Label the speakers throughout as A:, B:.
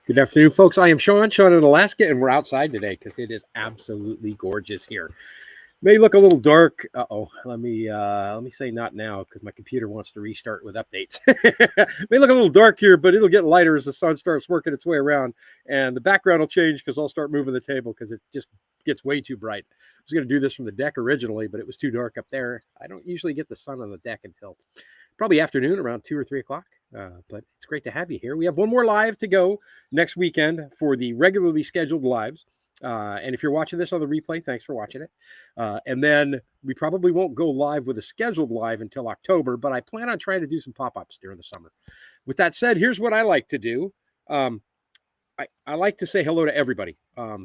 A: Good afternoon, folks. I am Sean in Alaska, and we're outside today because it is absolutely gorgeous here. May look a little dark. Uh-oh, let me say not now because my computer wants to restart with updates. May look a little dark here, but it'll get lighter as the sun starts working its way around, and the background will change because I'll start moving the table because it just gets way too bright. I was going to do this from the deck originally, but it was too dark up there. I don't usually get the sun on the deck until probably afternoon around 2 or 3 o'clock. But it's great to have you here. We have one more live to go next weekend for the regularly scheduled lives. And if you're watching this on the replay, thanks for watching it. And then we probably won't go live with a scheduled live until October, but I plan on trying to do some pop ups during the summer. With that said, here's what I like to do. Um, I like to say hello to everybody.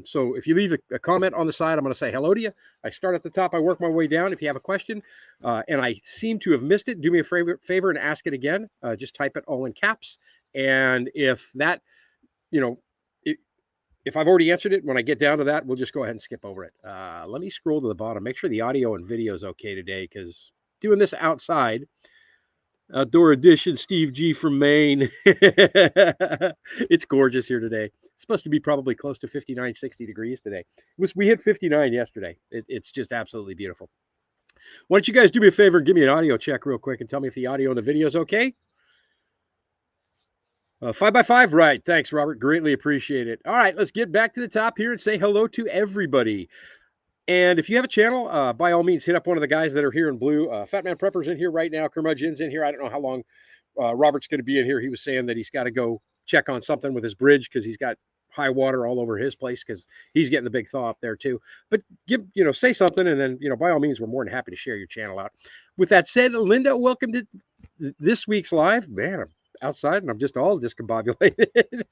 A: So if you leave a comment on the side, I'm going to say hello to you. I start at the top, I work my way down. If you have a question and I seem to have missed it, do me a favor and ask it again. Just type it all in caps. And if that, you know, if I've already answered it, when I get down to that, we'll just go ahead and skip over it. Let me scroll to the bottom, make sure the audio and video is okay today, because doing this outside, Outdoor Edition, Steve G from Maine. It's gorgeous here today. It's supposed to be probably close to 59, 60 degrees today. We hit 59 yesterday. It's just absolutely beautiful. Why don't you guys do me a favor and give me an audio check real quick and tell me if the audio and the video is okay? 5x5, right. Thanks, Robert. Greatly appreciate it. All right, let's get back to the top here and say hello to everybody. And if you have a channel, by all means, hit up one of the guys that are here in blue. Fat Man Prepper's in here right now. Curmudgeon's in here. I don't know how long Robert's going to be in here. He was saying that he's got to go check on something with his bridge because he's got high water all over his place because he's getting the big thaw up there too. But say something, and then, by all means, we're more than happy to share your channel out. With that said, Linda, welcome to this week's live. Man, I'm outside and I'm just all discombobulated.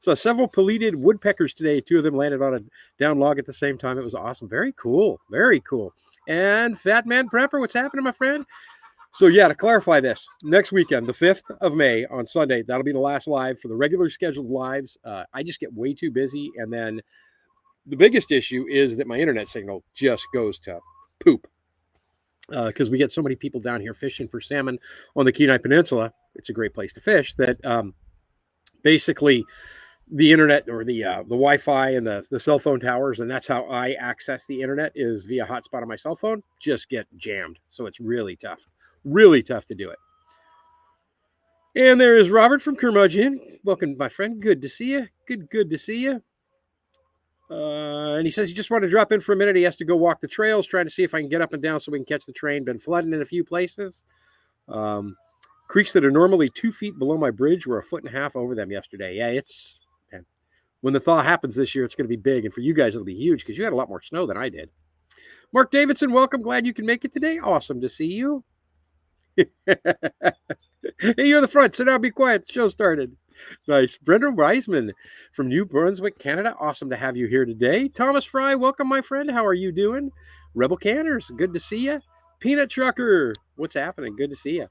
A: So several pelleted woodpeckers today. Two of them landed on a down log at the same time. It was awesome. Very cool. Very cool. And Fat Man Prepper, what's happening, my friend? So yeah, to clarify this, next weekend, the 5th of May on Sunday, that'll be the last live for the regular scheduled lives. I just get way too busy. And then the biggest issue is that my internet signal just goes to poop. Because we get so many people down here fishing for salmon on the Kenai Peninsula. It's a great place to fish. That basically the internet or the Wi-Fi and the cell phone towers, and that's how I access the internet, is via hotspot on my cell phone, just get jammed. So it's really tough to do it. And there is Robert from Curmudgeon. Welcome, my friend. Good to see you. Good to see you. And he says he just wanted to drop in for a minute. He has to go walk the trails, trying to see if I can get up and down so we can catch the train. Been flooding in a few places. Creeks that are normally 2 feet below my bridge were 1.5 feet over them yesterday. Yeah, when the thaw happens this year, it's going to be big. And for you guys, it'll be huge because you had a lot more snow than I did. Mark Davidson, welcome. Glad you can make it today. Awesome to see you. Hey, you're in the front. Sit down, be quiet. The show started. Nice. Brenda Weisman from New Brunswick, Canada. Awesome to have you here today. Thomas Fry, welcome, my friend. How are you doing? Rebel Canners, good to see you. Peanut Trucker, what's happening? Good to see you.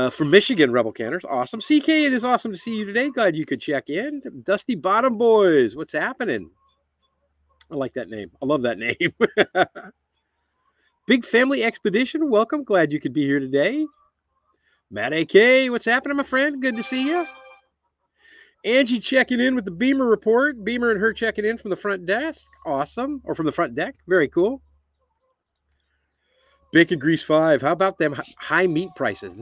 A: From Michigan, Rebel Canners. Awesome. CK, it is awesome to see you today. Glad you could check in. Dusty Bottom Boys, what's happening? I like that name. I love that name. Big Family Expedition, welcome. Glad you could be here today. Matt AK, what's happening, my friend? Good to see you. Angie checking in with the Beamer report. Beamer and her checking in from the front desk. Awesome. Or from the front deck. Very cool. Bacon Grease 5. How about them high meat prices?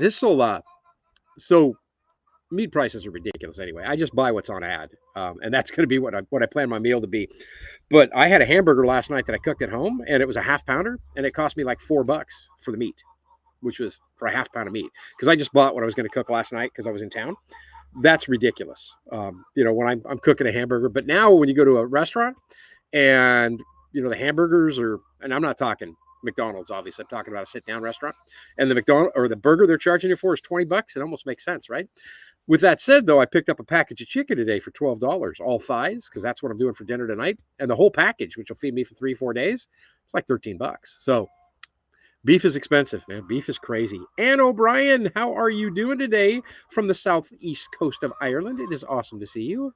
A: So meat prices are ridiculous anyway. I just buy what's on ad. And that's going to be what I plan my meal to be. But I had a hamburger last night that I cooked at home, and it was a half pounder, and it cost me like $4 for the meat, which was for a half pound of meat, because I just bought what I was going to cook last night because I was in town. That's ridiculous. When I'm cooking a hamburger. But now when you go to a restaurant and, the hamburgers and I'm not talking McDonald's, obviously. I'm talking about a sit-down restaurant. And the burger they're charging you for is $20. It almost makes sense, right? With that said, though, I picked up a package of chicken today for $12, all thighs, because that's what I'm doing for dinner tonight. And the whole package, which will feed me for 3-4 days, it's like $13. So beef is expensive, man. Beef is crazy. Ann O'Brien, how are you doing today from the southeast coast of Ireland? It is awesome to see you.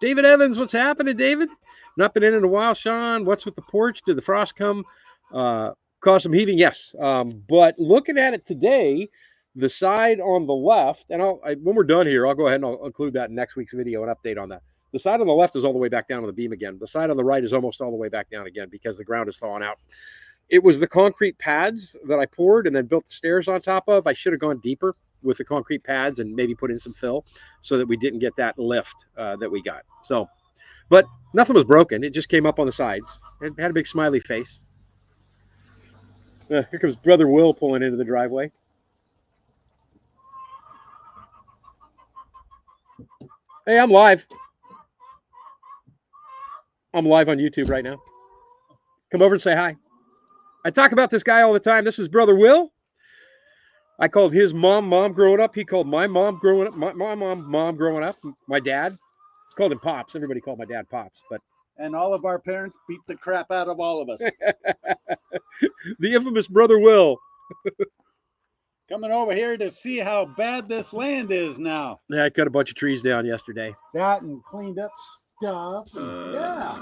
A: David Evans, what's happening, David? Not been in a while, Sean. What's with the porch? Did the frost come? Cause some heaving? Yes. But looking at it today, The side on the left, and when we're done here, I'll go ahead and I'll include that in next week's video, an update on that. The side on the left is all the way back down on the beam again. The side on the right is almost all the way back down again because the ground is thawing out. It was the concrete pads that I poured and then built the stairs on top of. I should have gone deeper with the concrete pads and maybe put in some fill so that we didn't get that lift that we got. So, but nothing was broken. It just came up on the sides. It had a big smiley face. Here comes Brother Will pulling into the driveway. Hey, I'm live. I'm live on YouTube right now. Come over and say hi. I talk about this guy all the time. This is Brother Will. I called his mom growing up. He called my mom growing up. My mom growing up. My dad called him Pops. Everybody called my dad Pops.
B: And all of our parents beat the crap out of all of us.
A: The infamous Brother Will.
B: Coming over here to see how bad this land is now.
A: Yeah, I cut a bunch of trees down yesterday.
B: That and cleaned up stuff. Yeah.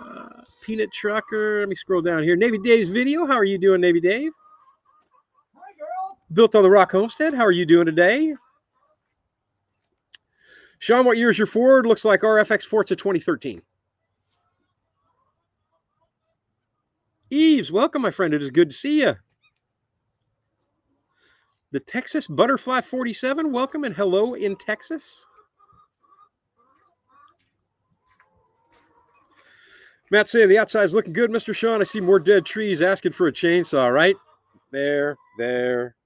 A: Peanut Trucker. Let me scroll down here. Navy Dave's video. How are you doing, Navy Dave?
B: Hi, girl.
A: Built on the Rock Homestead. How are you doing today? Sean, what year is your Ford? Looks like RFX Forza 2013. Eves, welcome, my friend. It is good to see you. The Texas Butterfly 47, welcome and hello in Texas. Matt saying the outside's looking good, Mr. Sean. I see more dead trees asking for a chainsaw, right? There,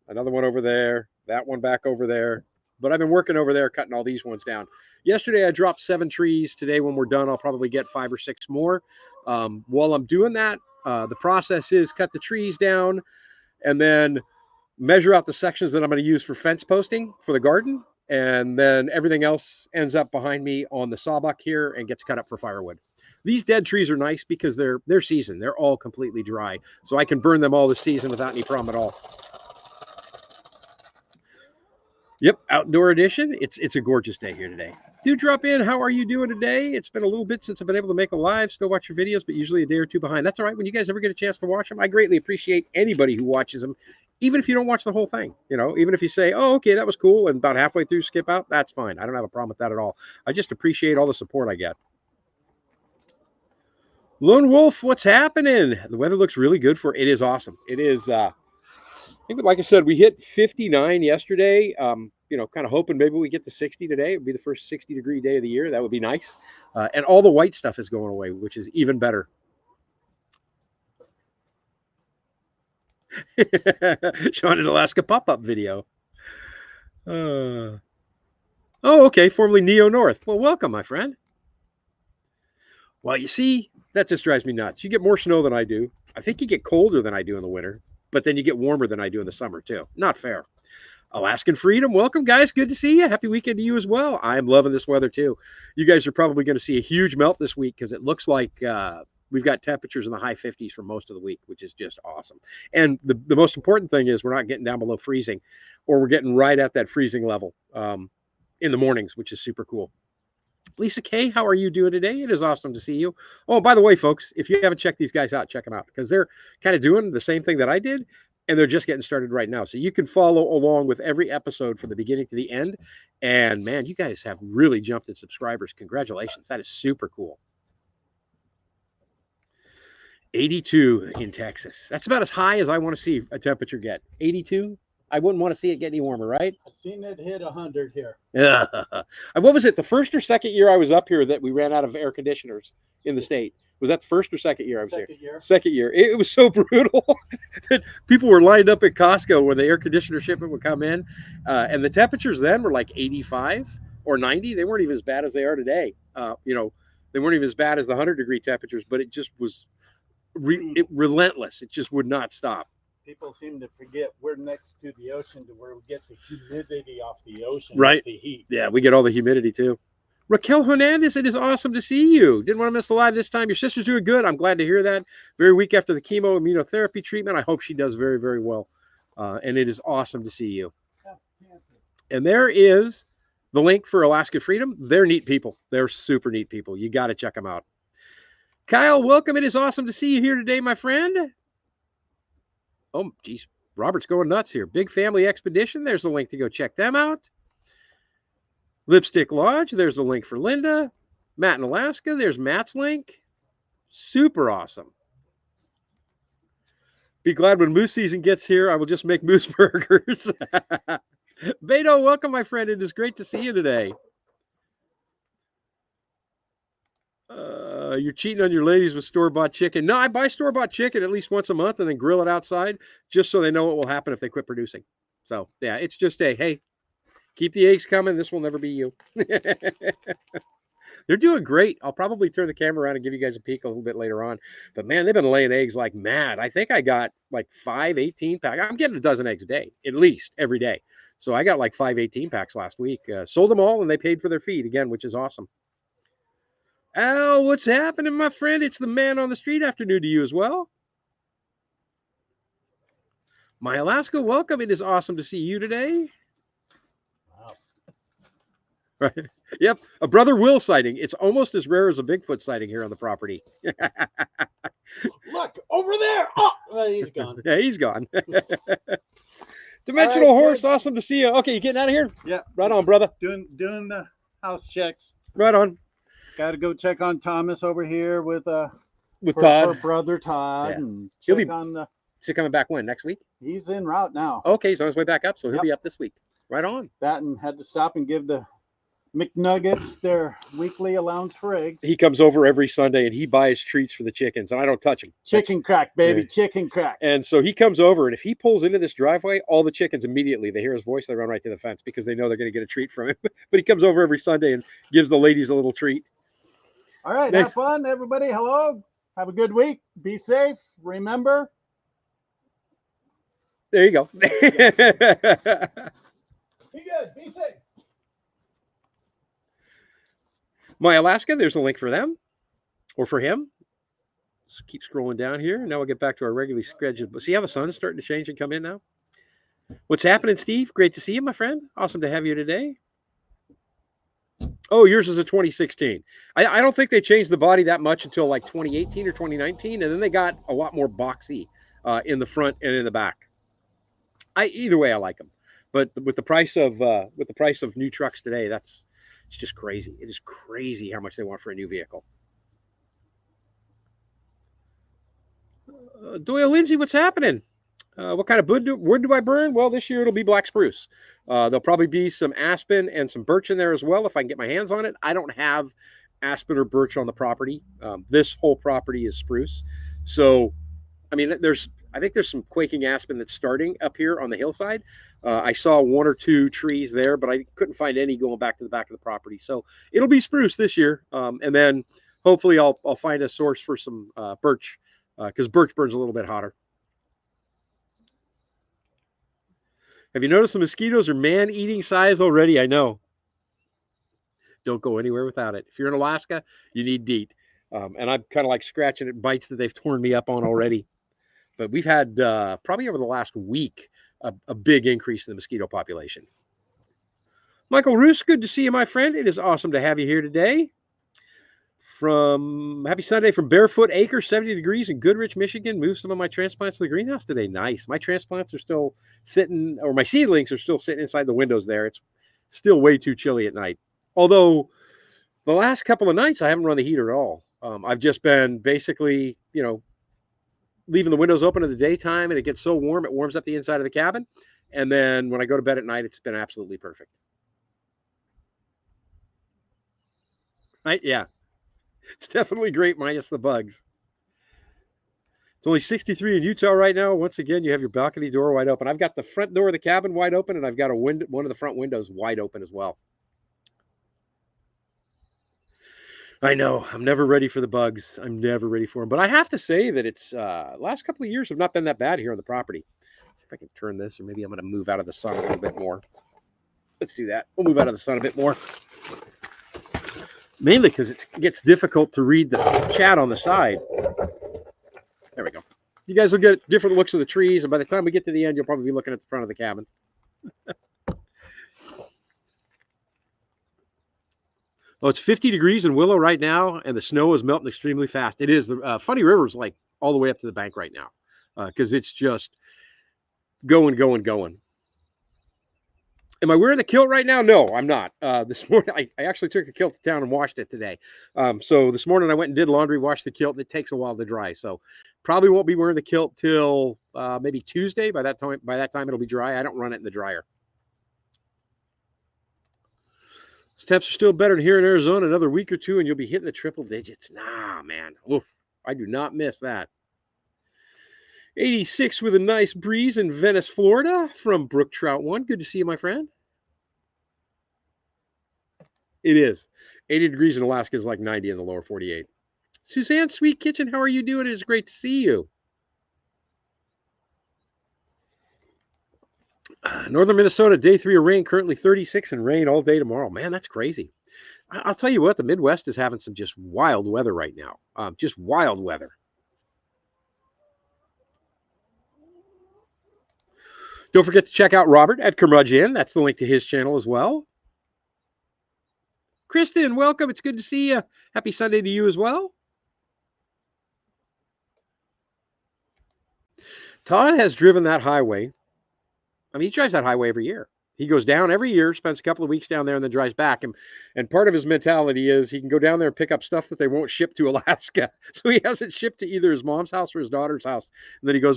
A: another one over there, that one back over there. But I've been working over there, cutting all these ones down. Yesterday, I dropped 7 trees. Today, when we're done, I'll probably get 5 or 6 more. While I'm doing that, the process is cut the trees down and then measure out the sections that I'm going to use for fence posting for the garden. And then everything else ends up behind me on the sawbuck here and gets cut up for firewood. These dead trees are nice because they're seasoned. They're all completely dry. So I can burn them all this season without any problem at all. Yep, outdoor edition. It's a gorgeous day here today. Do drop in. How are you doing today? It's been a little bit since I've been able to make a live. Still watch your videos, but usually a day or two behind. That's all right. When you guys ever get a chance to watch them, I greatly appreciate anybody who watches them, even if you don't watch the whole thing. You know, even if you say, oh, okay, that was cool, and about halfway through skip out, that's fine. I don't have a problem with that at all. I just appreciate all the support I get. Lone Wolf, what's happening? The weather looks really good for it. It is awesome. It is, I think, like I said, we hit 59 yesterday. You know, kind of hoping maybe we get to 60 today. It would be the first 60-degree day of the year. That would be nice. And all the white stuff is going away, which is even better. Sean in Alaska pop-up video. Oh, okay. Formerly Neo North. Well, welcome, my friend. Well, you see, that just drives me nuts. You get more snow than I do. I think you get colder than I do in the winter, but then you get warmer than I do in the summer, too. Not fair. Alaskan Freedom, welcome, guys. Good to see you. Happy weekend to you as well. I'm loving this weather, too. You guys are probably going to see a huge melt this week because it looks like we've got temperatures in the high 50s for most of the week, which is just awesome. And the most important thing is we're not getting down below freezing, or we're getting right at that freezing level in the mornings, which is super cool. Lisa K, how are you doing today? It is awesome to see you. Oh, by the way, folks, if you haven't checked these guys out, check them out because they're kind of doing the same thing that I did, and they're just getting started right now. So you can follow along with every episode from the beginning to the end. And, man, you guys have really jumped in subscribers. Congratulations. That is super cool. 82 in Texas. That's about as high as I want to see a temperature get. 82? I wouldn't want to see it get any warmer, right?
B: I've seen it hit 100 here.
A: Yeah. What was it, the first or second year I was up here that we ran out of air conditioners in the state? Was that the first or second year I was here? Second year. It was so brutal that people were lined up at Costco when the air conditioner shipment would come in. And the temperatures then were like 85 or 90. They weren't even as bad as they are today. You know, they weren't even as bad as the 100-degree temperatures, but it just was relentless. It just would not stop.
B: People seem to forget we're next to the ocean to where we get the humidity off the ocean.
A: Right.
B: The heat.
A: Yeah, we get all the humidity too. Raquel Hernandez, it is awesome to see you. Didn't want to miss the live this time. Your sister's doing good. I'm glad to hear that. Very weak after the chemo immunotherapy treatment. I hope she does very, very well. And it is awesome to see you. And there is the link for Alaska Freedom. They're neat people. They're super neat people. You got to check them out. Kyle, welcome. It is awesome to see you here today, my friend. Oh, geez. Robert's going nuts here. Big Family Expedition. There's a link to go check them out. Lipstick Lodge. There's a link for Linda. Matt in Alaska. There's Matt's link. Super awesome. Be glad when moose season gets here. I will just make moose burgers. Beto, welcome, my friend. It is great to see you today. You're cheating on your ladies with store-bought chicken. No, I buy store-bought chicken at least once a month and then grill it outside just so they know what will happen if they quit producing. So, yeah, it's just a, hey, keep the eggs coming. This will never be you. They're doing great. I'll probably turn the camera around and give you guys a peek a little bit later on. But, man, they've been laying eggs like mad. I think I got like 5 18-pack. I'm getting a dozen eggs a day, at least, every day. So I got like 5 18-packs last week. Sold them all, and they paid for their feed again, which is awesome. Al, what's happening, my friend? It's the man on the street afternoon to you as well. My Alaska, welcome. It is awesome to see you today.
B: Wow.
A: Right. Yep, a Brother Will sighting. It's almost as rare as a Bigfoot sighting here on the property.
B: Look, over there. Oh, well, he's gone.
A: Yeah, he's gone. Dimensional
B: right,
A: Horse,
B: good.
A: awesome to see you. Okay, you getting out of here?
B: Yeah.
A: Right on, brother.
B: Doing the house checks.
A: Right on.
B: Got to go check on Thomas over here with
A: Todd.
B: Her brother Todd,
A: Yeah.
B: and
A: He'll
B: check
A: be-
B: on the.
A: Is he coming back when? Next week?
B: He's en route now.
A: Okay, he's on his way back up, so he'll
B: Yep.
A: be up this week. Right on.
B: That and had to stop and give the McNuggets their weekly allowance for eggs.
A: He comes over every Sunday and he buys treats for the chickens, and I don't touch them.
B: Chicken crack, baby,
A: Yeah.
B: chicken crack.
A: And so he comes over, and if he pulls into this driveway, all the chickens immediately, they hear his voice, they run right to the fence because they know they're going to get a treat from him. But he comes over every Sunday and gives the ladies a little treat.
B: All right,
A: Thanks.
B: have fun, everybody. Hello. Have a good week. Be safe. Remember.
A: There you go.
B: Be good. Be safe.
A: My Alaska, there's a link for them or for him. Let's keep scrolling down here. Now we'll get back to our regularly scheduled. But see how the sun's starting to change and come in now? What's happening, Steve? Great to see you, my friend. Awesome to have you today. Oh, yours is a 2016. I don't think they changed the body that much until like 2018 or 2019, and then they got a lot more boxy in the front and in the back. Either way, I like them, but with the price of new trucks today, it's just crazy. It is crazy how much they want for a new vehicle. Doyle Lindsay, what's happening? What kind of wood do I burn? Well, this year it'll be black spruce. There'll probably be some aspen and some birch in there as well if I can get my hands on it. I don't have aspen or birch on the property. This whole property is spruce. So, I mean, I think there's some quaking aspen that's starting up here on the hillside. I saw 1 or 2 trees there, but I couldn't find any going back to the back of the property. So it'll be spruce this year. And then hopefully I'll find a source for some birch because birch burns a little bit hotter. Have you noticed the mosquitoes are man-eating size already? I know. Don't go anywhere without it. If you're in Alaska, you need DEET. And I'm kind of like scratching at bites that they've torn me up on already. But we've had probably over the last week a big increase in the mosquito population. Michael Roos, good to see you, my friend. It is awesome to have you here today. Happy Sunday from Barefoot Acre, 70 degrees in Goodrich, Michigan. Moved some of my transplants to the greenhouse today. Nice. My transplants are still sitting, or my seedlings are still sitting inside the windows there. It's still way too chilly at night. Although the last couple of nights, I haven't run the heater at all. I've just been basically, leaving the windows open in the daytime, and it gets so warm, it warms up the inside of the cabin. And then when I go to bed at night, it's been absolutely perfect. Right? Yeah. It's definitely great minus the bugs. It's only 63 in Utah right now. Once again, you have your balcony door wide open. I've got the front door of the cabin wide open, and I've got one of the front windows wide open as well. I know. I'm never ready for the bugs. I'm never ready for them. But I have to say that it's last couple of years have not been that bad here on the property. See if I can turn this, or maybe I'm going to move out of the sun a little bit more. Let's do that. We'll move out of the sun a bit more. Mainly because it gets difficult to read the chat on the side. There we go. You guys will get different looks of the trees, and by the time we get to the end, you'll probably be looking at the front of the cabin. Oh, it's 50 degrees in Willow right now, and the snow is melting extremely fast. It is. The Funny River is like all the way up to the bank right now because it's just going. Am I wearing the kilt right now? No, I'm not. This morning, I actually took the kilt to town and washed it today. So this morning I went and did laundry, washed the kilt, and it takes a while to dry. So probably won't be wearing the kilt till maybe Tuesday. By that time it'll be dry. I don't run it in the dryer. Temps are still better than here in Arizona. Another week or two, and you'll be hitting the triple digits. Nah, man. Oof. I do not miss that. 86 with a nice breeze in Venice, Florida from Brook Trout 1. Good to see you, my friend. It is. 80 degrees in Alaska is like 90 in the lower 48. Suzanne, Sweet Kitchen, how are you doing? It is great to see you. Northern Minnesota, day 3 of rain, currently 36 and rain all day tomorrow. Man, that's crazy. I'll tell you what, the Midwest is having some just wild weather right now. Just wild weather. Don't forget to check out Robert at Curmudgeon. That's the link to his channel as well. Kristen, welcome. It's good to see you. Happy Sunday to you as well. Todd has driven that highway. I mean, he drives that highway every year. He goes down every year, spends a couple of weeks down there, and then drives back. And part of his mentality is he can go down there and pick up stuff that they won't ship to Alaska. So he has it shipped to either his mom's house or his daughter's house. And then he goes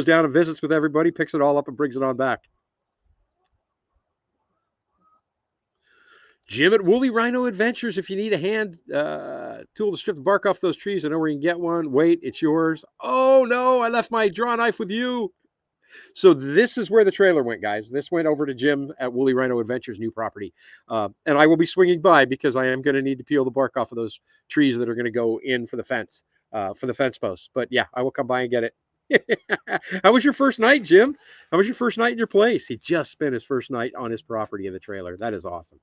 A: down and visits with everybody, picks it all up, and brings it on back. Jim at Woolly Rhino Adventures. If you need a hand tool to strip the bark off those trees, I know where you can get one. Wait, it's yours. Oh, no, I left my draw knife with you. So this is where the trailer went, guys. This went over to Jim at Woolly Rhino Adventures' new property. And I will be swinging by because I am going to need to peel the bark off of those trees that are going to go in for the fence posts. But yeah, I will come by and get it. How was your first night, Jim? How was your first night in your place? He just spent his first night on his property in the trailer. That is awesome.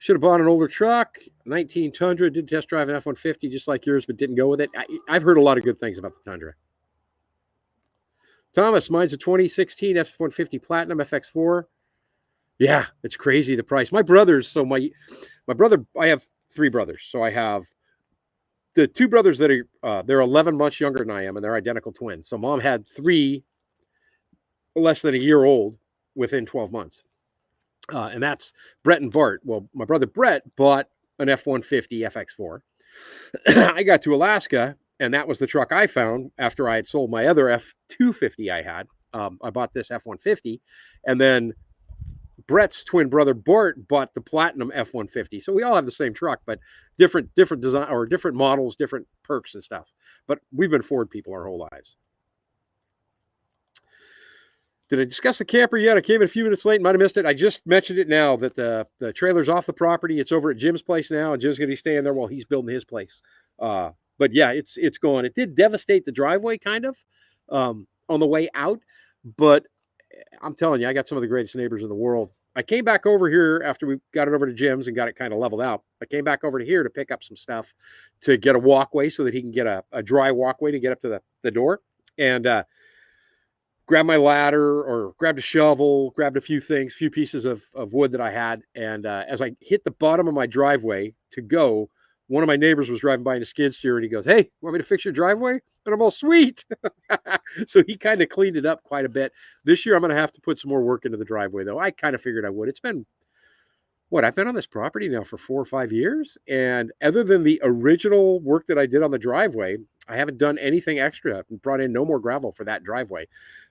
A: Should have bought an older truck, 19 Tundra. Did test drive an F-150 just like yours, but didn't go with it. I've heard a lot of good things about the Tundra. Thomas, mine's a 2016 F-150 Platinum FX4. Yeah, it's crazy the price. My brothers, so my brother, I have 3 brothers. So I have the 2 brothers that are they're 11 months younger than I am, and they're identical twins. So mom had 3 less than a year old within 12 months. And that's Brett and Bart. Well, my brother Brett bought an F-150 FX4. I got to Alaska, and that was the truck I found after I had sold my other F-250 I had. I bought this F-150, and then Brett's twin brother Bart bought the Platinum F-150. So we all have the same truck, but different design or different models, different perks and stuff. But we've been Ford people our whole lives. Did I discuss the camper yet? I came in a few minutes late. Might have missed it. I just mentioned it now that the trailer's off the property. It's over at Jim's place now, and Jim's going to be staying there while he's building his place. But yeah, it's gone. It did devastate the driveway kind of on the way out, but I'm telling you, I got some of the greatest neighbors in the world. I came back over here after we got it over to Jim's and got it kind of leveled out. I came back over to here to pick up some stuff to get a walkway so that he can get a dry walkway to get up to the door. And grabbed my ladder or grabbed a shovel, grabbed a few things, few pieces of wood that I had. And as I hit the bottom of my driveway to go, one of my neighbors was driving by in a skid steer and he goes, "Hey, want me to fix your driveway?" And I'm all, "Sweet." So he kind of cleaned it up quite a bit. This year I'm going to have to put some more work into the driveway, though. I kind of figured I would. It's been, I've been on this property now for 4 or 5 years. And other than the original work that I did on the driveway, I haven't done anything extra and brought in no more gravel for that driveway.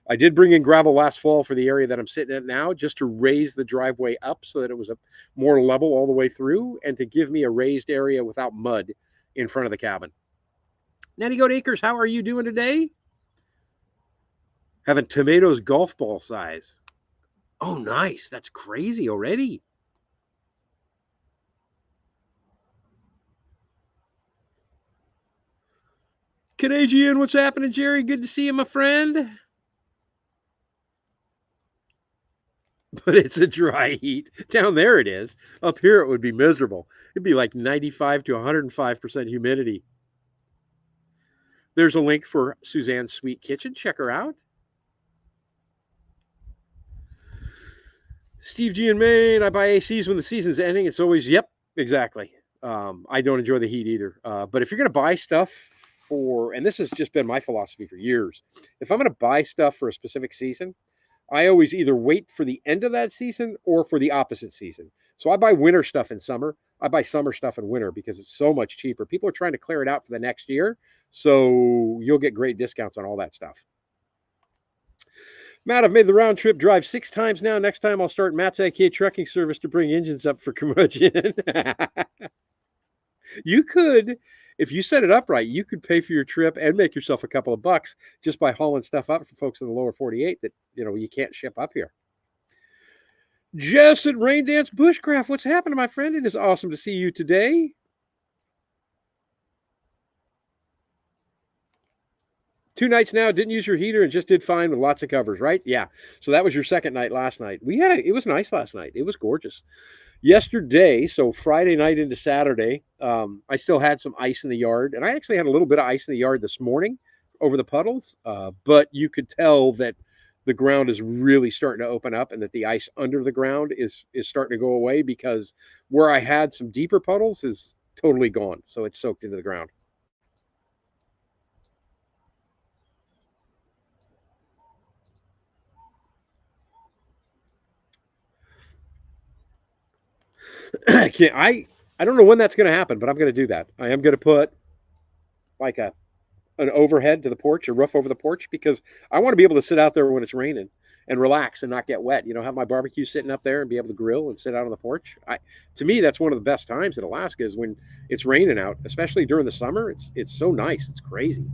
A: I did bring in gravel last fall for the area that I'm sitting at now, just to raise the driveway up so that it was a more level all the way through and to give me a raised area without mud in front of the cabin. Natty Goat Acres, how are you doing today? Having tomatoes golf ball size. Oh, nice. That's crazy already. Canadian, what's happening, Jerry? Good to see you, my friend. But it's a dry heat. Down there it is. Up here it would be miserable. It'd be like 95 to 105% humidity. There's a link for Suzanne's Sweet Kitchen. Check her out. Steve G in Maine. I buy ACs when the season's ending. It's always, yep, exactly. I don't enjoy the heat either. But if you're going to buy stuff for, and this has just been my philosophy for years, if I'm going to buy stuff for a specific season, I always either wait for the end of that season or for the opposite season. So I buy winter stuff in summer. I buy summer stuff in winter because it's so much cheaper. People are trying to clear it out for the next year. So you'll get great discounts on all that stuff. Matt, I've made the round trip drive 6 times now. Next time I'll start Matt's IK trucking service to bring engines up for curmudgeon. You could, if you set it up right, you could pay for your trip and make yourself a couple of bucks just by hauling stuff up for folks in the lower 48 that, you can't ship up here. Jess at Rain Dance Bushcraft, what's happening, my friend? It is awesome to see you today. 2 nights now, didn't use your heater and just did fine with lots of covers, right? Yeah. So that was your second night last night. It was nice last night. It was gorgeous. Yesterday, so Friday night into Saturday, I still had some ice in the yard, and I actually had a little bit of ice in the yard this morning over the puddles, but you could tell that the ground is really starting to open up and that the ice under the ground is starting to go away, because where I had some deeper puddles is totally gone. So it's soaked into the ground. I don't know when that's going to happen, but I'm going to do that. I am going to put like an overhead to the porch, a roof over the porch, because I want to be able to sit out there when it's raining and relax and not get wet. Have my barbecue sitting up there and be able to grill and sit out on the porch. To me, that's one of the best times in Alaska is when it's raining out, especially during the summer. It's so nice. It's crazy.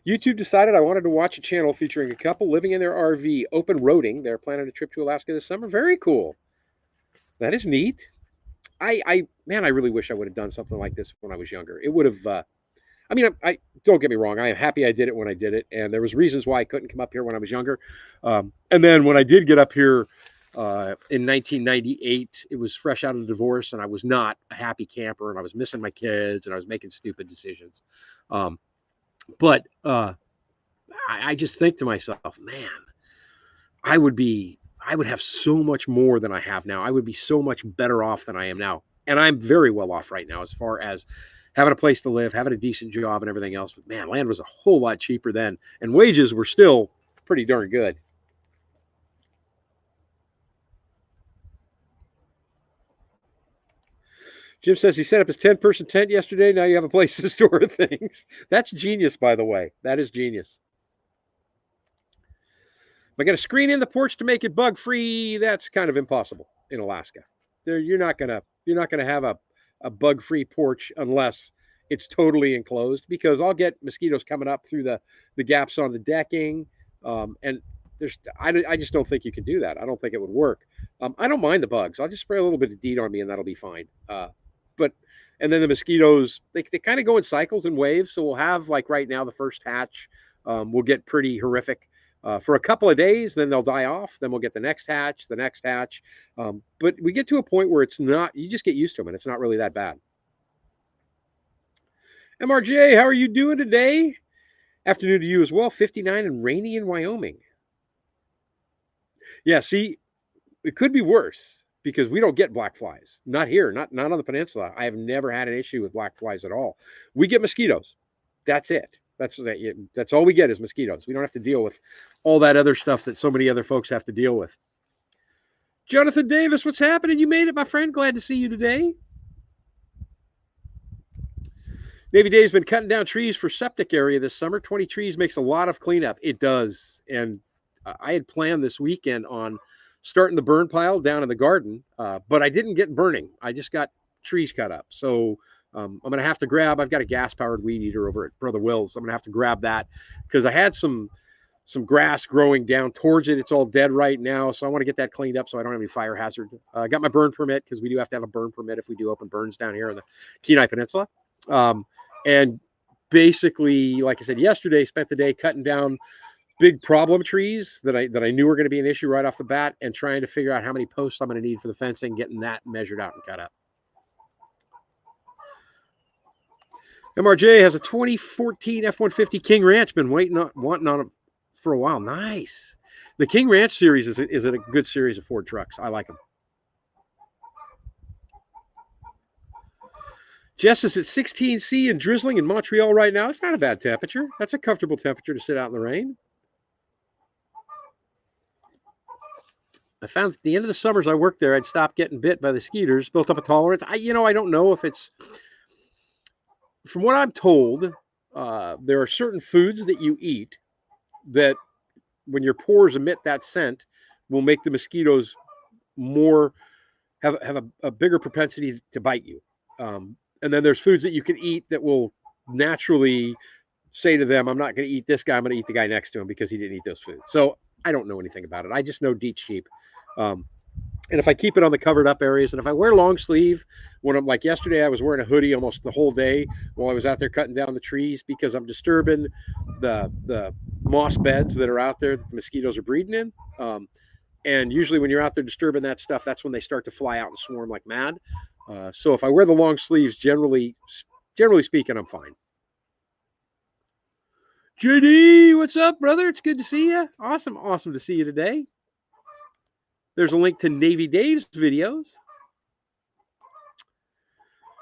A: YouTube decided I wanted to watch a channel featuring a couple living in their RV, open roading. They're planning a trip to Alaska this summer. Very cool. That is neat. Man, I really wish I would have done something like this when I was younger. It would have. I don't get me wrong. I am happy I did it when I did it, and there was reasons why I couldn't come up here when I was younger. And then when I did get up here in 1998, it was fresh out of the divorce, and I was not a happy camper, and I was missing my kids, and I was making stupid decisions. But I just think to myself, man, I would have so much more than I have now. I would be so much better off than I am now. And I'm very well off right now as far as having a place to live, having a decent job and everything else. But man, land was a whole lot cheaper then, and wages were still pretty darn good. Jim says he set up his 10-person tent yesterday. Now you have a place to store things. That's genius, by the way. That is genius. If I got to screen in the porch to make it bug free, that's kind of impossible in Alaska. You're not gonna have a bug free porch unless it's totally enclosed, because I'll get mosquitoes coming up through the gaps on the decking, and I just don't think you can do that. I don't think it would work. I don't mind the bugs. I'll just spray a little bit of DEET on me and that'll be fine. And then the mosquitoes, they kind of go in cycles and waves. So we'll have, like right now, the first hatch will get pretty horrific for a couple of days, then they'll die off. Then we'll get the next hatch. But we get to a point where it's not, you just get used to them and it's not really that bad. MRJ, how are you doing today? Afternoon to you as well. 59 and rainy in Wyoming. Yeah, see, it could be worse because we don't get black flies. Not here, not on the peninsula. I have never had an issue with black flies at all. We get mosquitoes. That's it. That's all we get is mosquitoes. We don't have to deal with all that other stuff that so many other folks have to deal with. Jonathan Davis, what's happening? You made it, my friend. Glad to see you today. Navy Dave's been cutting down trees for septic area this summer. 20 trees makes a lot of cleanup. It does. And I had planned this weekend on starting the burn pile down in the garden, but I didn't get burning. I just got trees cut up. So I'm going to have to grab, I've got a gas-powered weed eater over at Brother Will's. I'm going to have to grab that because I had some grass growing down towards it. It's all dead right now, so I want to get that cleaned up so I don't have any fire hazard. I got my burn permit because we do have to have a burn permit if we do open burns down here in the Kenai Peninsula. And basically, like I said yesterday, spent the day cutting down big problem trees that I knew were going to be an issue right off the bat, and trying to figure out how many posts I'm going to need for the fencing, getting that measured out and cut up. MRJ has a 2014 F-150 King Ranch. Been wanting on it for a while. Nice. The King Ranch series is a good series of Ford trucks. I like them. Jess is at 16C and drizzling in Montreal right now. It's not a bad temperature. That's a comfortable temperature to sit out in the rain. I found at the end of the summers I worked there, I'd stop getting bit by the skeeters, built up a tolerance. I don't know if it's, from what I'm told, there are certain foods that you eat that when your pores emit that scent will make the mosquitoes more, have a bigger propensity to bite you. And then there's foods that you can eat that will naturally say to them, I'm not going to eat this guy, I'm going to eat the guy next to him because he didn't eat those foods. So I don't know anything about it. I just know DEET's cheap. And if I keep it on the covered up areas, and if I wear long sleeve, when I'm like yesterday, I was wearing a hoodie almost the whole day while I was out there cutting down the trees because I'm disturbing the moss beds that are out there that the mosquitoes are breeding in. And usually when you're out there disturbing that stuff, that's when they start to fly out and swarm like mad. So if I wear the long sleeves, generally speaking, I'm fine. JD, what's up, brother? It's good to see you. Awesome to see you today. There's a link to Navy Dave's videos.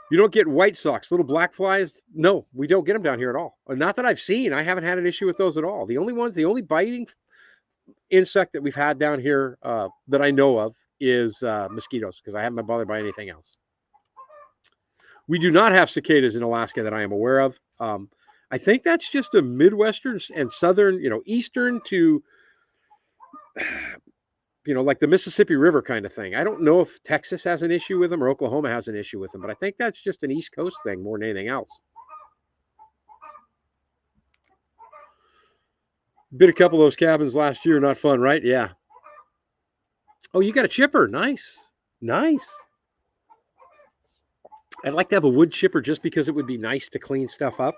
A: You don't get white socks, little black flies. No, we don't get them down here at all. Not that I've seen. I haven't had an issue with those at all. The only biting insect that we've had down here that I know of is mosquitoes, because I haven't been bothered by anything else. We do not have cicadas in Alaska that I am aware of. I think that's just a Midwestern and Southern, Eastern to, like the Mississippi River kind of thing. I don't know if Texas has an issue with them or Oklahoma has an issue with them, but I think that's just an East Coast thing more than anything else. Bit a couple of those cabins last year. Not fun, right? Yeah. Oh, you got a chipper. Nice. I'd like to have a wood chipper just because it would be nice to clean stuff up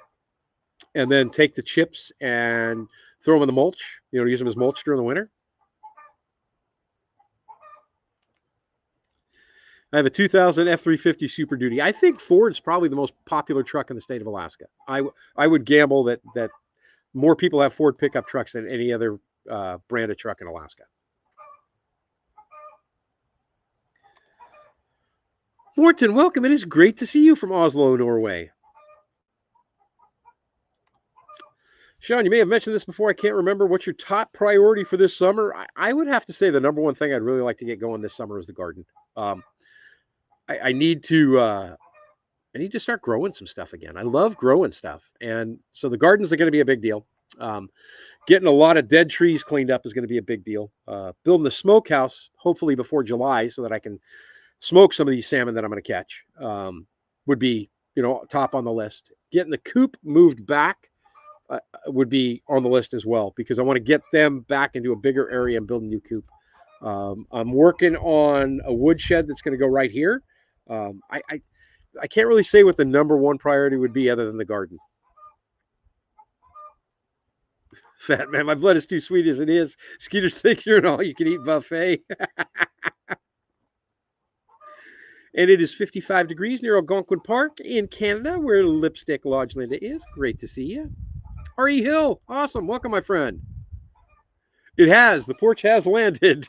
A: and then take the chips and throw them in the mulch, use them as mulch during the winter. I have a 2000 F-350 Super Duty. I think Ford's probably the most popular truck in the state of Alaska. I would gamble that more people have Ford pickup trucks than any other brand of truck in Alaska. Morton, welcome. It is great to see you from Oslo, Norway. Sean, you may have mentioned this before. I can't remember. What's your top priority for this summer? I would have to say the number one thing I'd really like to get going this summer is the garden. I need to start growing some stuff again. I love growing stuff. And so the gardens are going to be a big deal. Getting a lot of dead trees cleaned up is going to be a big deal. Building the smokehouse, hopefully before July, so that I can smoke some of these salmon that I'm going to catch, would be, top on the list. Getting the coop moved back would be on the list as well, because I want to get them back into a bigger area and build a new coop. I'm working on a wood shed that's going to go right here. I can't really say what the number one priority would be other than the garden. Fat man, my blood is too sweet as it is. Skeeters think you're an all-you-can-eat buffet. And it is 55 degrees near Algonquin Park in Canada, where Lipstick Lodge Linda is. Great to see you. R.E. Hill, awesome. Welcome, my friend. It has. The porch has landed.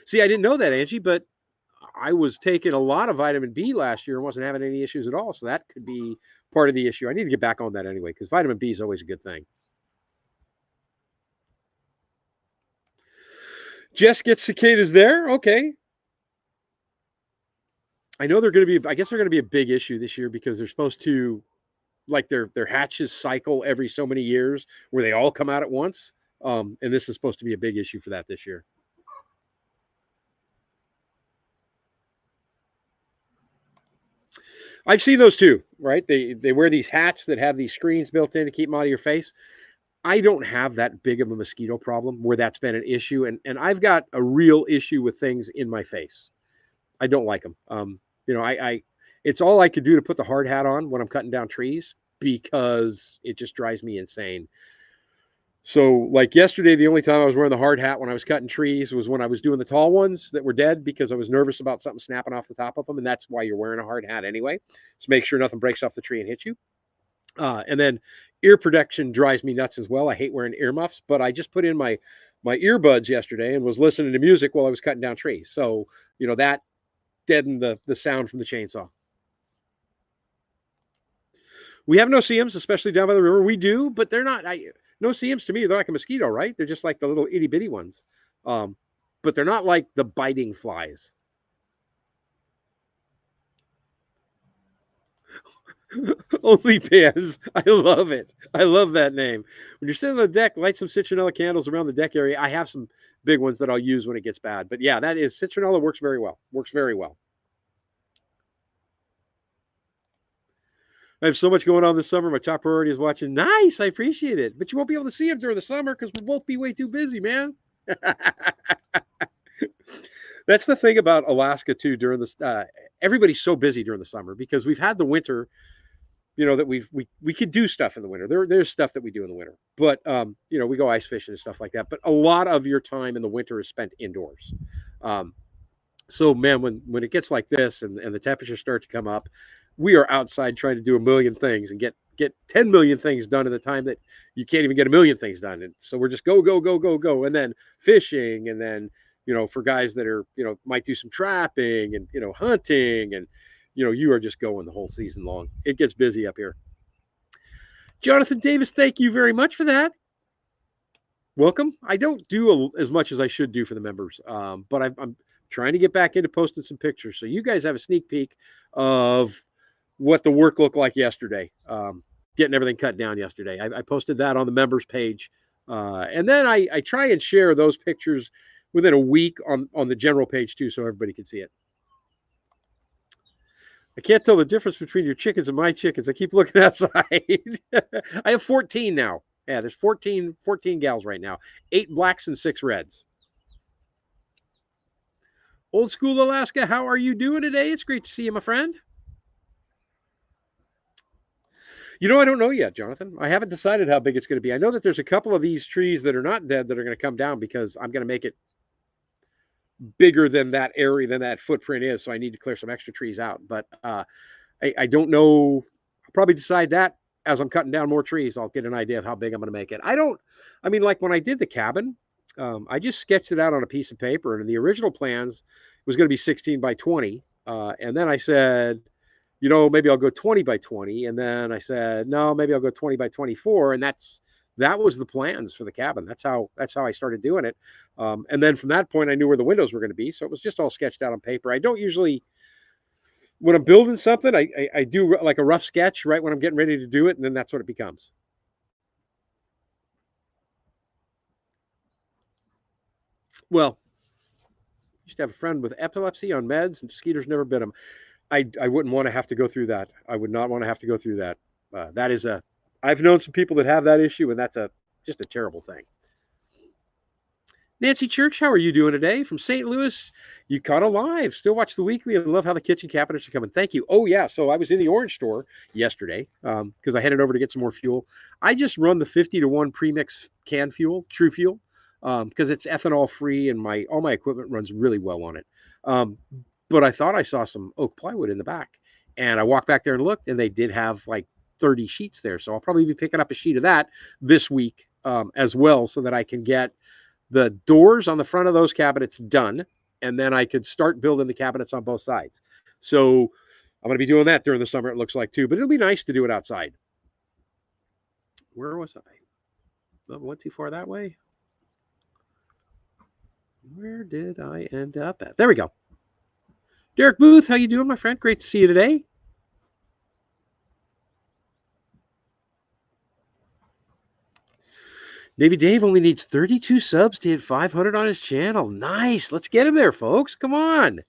A: See, I didn't know that, Angie, but I was taking a lot of vitamin B last year and wasn't having any issues at all. So that could be part of the issue. I need to get back on that anyway, because vitamin B is always a good thing. Jess gets cicadas there. Okay. I know they're going to be, I guess they're going to be a big issue this year because they're supposed to, like their hatches cycle every so many years where they all come out at once. And this is supposed to be a big issue for that this year. I've seen those too, right? They wear these hats that have these screens built in to keep them out of your face. I don't have that big of a mosquito problem where that's been an issue. And I've got a real issue with things in my face. I don't like them. It's all I could do to put the hard hat on when I'm cutting down trees because it just drives me insane. So like yesterday, the only time I was wearing the hard hat when I was cutting trees was when I was doing the tall ones that were dead because I was nervous about something snapping off the top of them. And that's why you're wearing a hard hat anyway. So make sure nothing breaks off the tree and hits you. And then Ear protection drives me nuts as well. I hate wearing earmuffs, but I just put in my earbuds yesterday and was listening to music while I was cutting down trees. So, that deadened the sound from the chainsaw. We have no-see-ums, especially down by the river. We do, but they're not. No-see-ums to me, they're like a mosquito, right? They're just like the little itty bitty ones, um, but they're not like the biting flies. OnlyFans. I love it. I love that name. When you're sitting on the deck, light some citronella candles around the deck area. I have some big ones that I'll use when it gets bad. But yeah, that is citronella works very well. Works very well. I have so much going on this summer. My top priority is watching. Nice. I appreciate it. But you won't be able to see them during the summer because we'll both be way too busy, man. That's the thing about Alaska too. During this, everybody's so busy during the summer because we've had the winter. That we could do stuff in the winter. There's stuff that we do in the winter, but we go ice fishing and stuff like that. But a lot of your time in the winter is spent indoors. Um, so man, when it gets like this and the temperatures start to come up, we are outside trying to do a million things and get 10 million things done in the time that you can't even get a million things done. And so we're just go go go go go, and then fishing, and then for guys that are might do some trapping and hunting, and you are just going the whole season long. It gets busy up here. Jonathan Davis, thank you very much for that. Welcome. I don't do as much as I should do for the members, but I'm trying to get back into posting some pictures. So you guys have a sneak peek of what the work looked like yesterday, getting everything cut down yesterday. I posted that on the members page. And then I try and share those pictures within a week on the general page too, so everybody can see it. I can't tell the difference between your chickens and my chickens. I keep looking outside. I have 14 now. Yeah, there's 14 gals right now. 8 blacks and 6 reds. Old school Alaska, how are you doing today? It's great to see you, my friend. I don't know yet, Jonathan. I haven't decided how big it's going to be. I know that there's a couple of these trees that are not dead that are going to come down because I'm going to make it bigger than that area, than that footprint is. So I need to clear some extra trees out. But I don't know. I'll probably decide that as I'm cutting down more trees. I'll get an idea of how big I'm going to make it. Like when I did the cabin, I just sketched it out on a piece of paper. And in the original plans, it was going to be 16 by 20. And then I said, maybe I'll go 20 by 20. And then I said, no, maybe I'll go 20 by 24. And that was the plans for the cabin. That's how I started doing it. And then from that point, I knew where the windows were going to be. So it was just all sketched out on paper. I don't usually, when I'm building something, I do like a rough sketch right when I'm getting ready to do it. And then that's what it becomes. Well, I used to have a friend with epilepsy on meds, and mosquitoes never bit him. I wouldn't want to have to go through that. I would not want to have to go through that. I've known some people that have that issue, and that's just a terrible thing. Nancy Church, how are you doing today? From St. Louis, you caught alive. Still watch the weekly and love how the kitchen cabinets are coming. Thank you. Oh, yeah. So I was in the orange store yesterday because I headed over to get some more fuel. I just run the 50-to-1 premix canned fuel, True Fuel, because it's ethanol free and all my equipment runs really well on it. But I thought I saw some oak plywood in the back. And I walked back there and looked, and they did have like 30 sheets there. So I'll probably be picking up a sheet of that this week as well, so that I can get the doors on the front of those cabinets done. And then I could start building the cabinets on both sides. So I'm going to be doing that during the summer, it looks like, too. But it'll be nice to do it outside. Where was I? I went too far that way. Where did I end up at? There we go. Derek Booth, how you doing, my friend? Great to see you today. Navy Dave only needs 32 subs to hit 500 on his channel. Nice. Let's get him there, folks. Come on.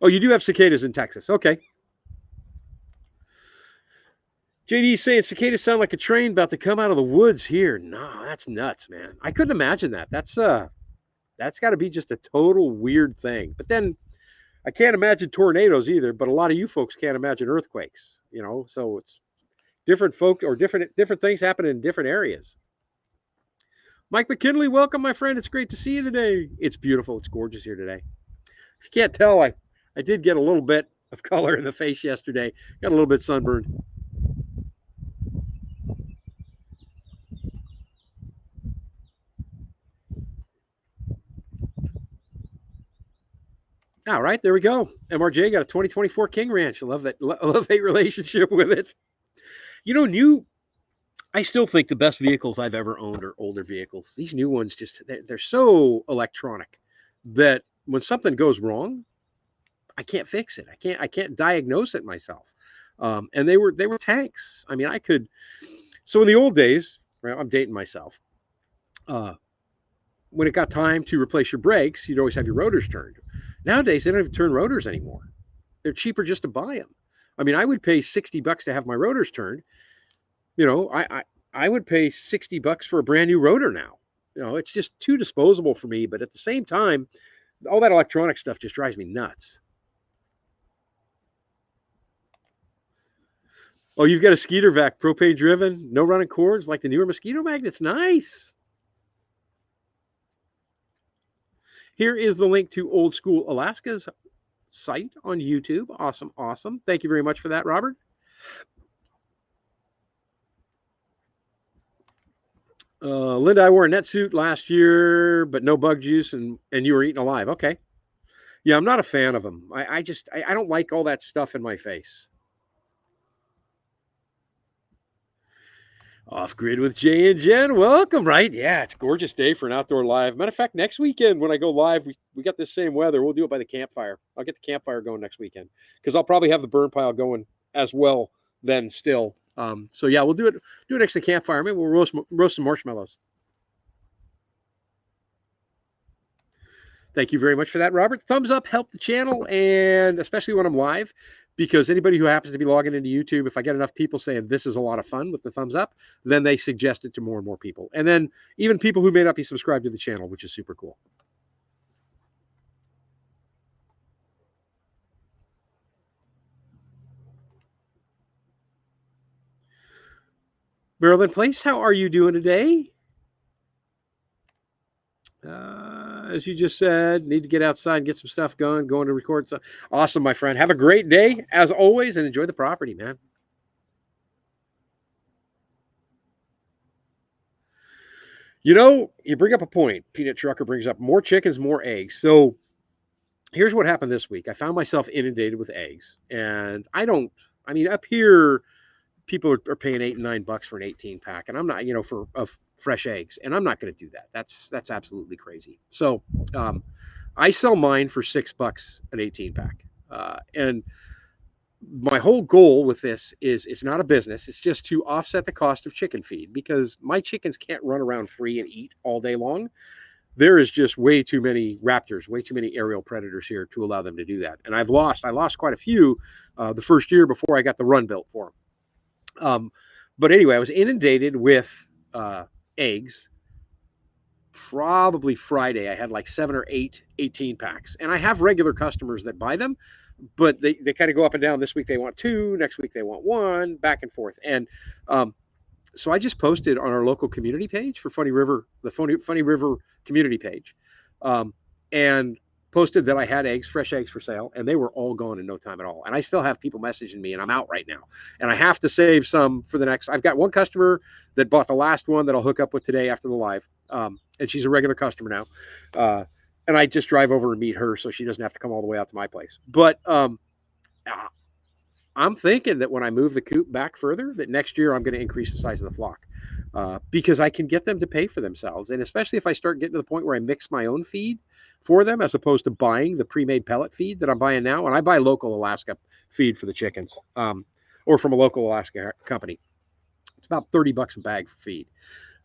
A: Oh, you do have cicadas in Texas. Okay. JD saying cicadas sound like a train about to come out of the woods here. No, that's nuts, man. I couldn't imagine that. That's got to be just a total weird thing. But then I can't imagine tornadoes either, but a lot of you folks can't imagine earthquakes, so it's different folk or different things happen in different areas. Mike McKinley, welcome, my friend. It's great to see you today. It's beautiful. It's gorgeous here today. If you can't tell, I did get a little bit of color in the face yesterday. Got a little bit sunburned. All right, there we go. MRJ got a 2024 King Ranch. I love that love-hate relationship with it. You know, I still think the best vehicles I've ever owned are older vehicles. These new ones just they're so electronic that when something goes wrong, I can't fix it. I can't diagnose it myself. And they were tanks. I mean, I could. So in the old days, right, I'm dating myself. Uh, when it got time to replace your brakes, you'd always have your rotors turned. Nowadays, they don't even turn rotors anymore. They're cheaper just to buy them. I mean, I would pay $60 to have my rotors turned. You know, I would pay $60 for a brand new rotor now. You know, it's just too disposable for me. But at the same time, all that electronic stuff just drives me nuts. Oh, you've got a Skeeter vac, propane driven, no running cords like the newer mosquito magnets. Nice. Here is the link to Old School Alaska's site on YouTube. Awesome, awesome. Thank you very much for that, Robert. Linda, I wore a net suit last year, but no bug juice, and you were eaten alive. Okay. Yeah, I'm not a fan of them. I don't like all that stuff in my face. Off grid with Jay and Jen. Welcome, right? Yeah, it's a gorgeous day for an outdoor live. Matter of fact, next weekend when I go live, we got this same weather. We'll do it by the campfire. I'll get the campfire going next weekend because I'll probably have the burn pile going as well then still. So yeah, we'll do it next to the campfire. Maybe we'll roast some marshmallows. Thank you very much for that, Robert. Thumbs up, help the channel, and especially when I'm live, because anybody who happens to be logging into YouTube, if I get enough people saying this is a lot of fun with the thumbs up, then they suggest it to more and more people. And then even people who may not be subscribed to the channel, which is super cool. Marilyn Place, how are you doing today? As you just said, need to get outside and get some stuff going to record stuff. Awesome, my friend. Have a great day, as always, and enjoy the property, man. You know, you bring up a point. Peanut Trucker brings up more chickens, more eggs. So here's what happened this week. I found myself inundated with eggs. And I mean, up here, people are paying $8 and $9 for an 18 pack. And I'm not, for of fresh eggs. And I'm not going to do that. That's absolutely crazy. So I sell mine for $6 an 18 pack. And my whole goal with this is it's not a business. It's just to offset the cost of chicken feed because my chickens can't run around free and eat all day long. There is just way too many raptors, way too many aerial predators here to allow them to do that. And I lost quite a few the first year before I got the run built for them. But anyway, I was inundated with eggs. Probably Friday, I had like 7 or 8 18 packs. And I have regular customers that buy them, but they kind of go up and down. This week they want 2, next week they want 1, back and forth. And so I just posted on our local community page for Funny River, the Funny River community page, and posted that I had fresh eggs for sale, and they were all gone in no time at all. And I still have people messaging me, and I'm out right now. And I have to save some for the next. I've got one customer that bought the last one that I'll hook up with today after the live, and she's a regular customer now. And I just drive over and meet her so she doesn't have to come all the way out to my place. But I'm thinking that when I move the coop back further, that next year I'm going to increase the size of the flock because I can get them to pay for themselves. And especially if I start getting to the point where I mix my own feed for them as opposed to buying the pre-made pellet feed that I'm buying now. And I buy local Alaska feed for the chickens or from a local Alaska company. It's about $30 a bag for feed.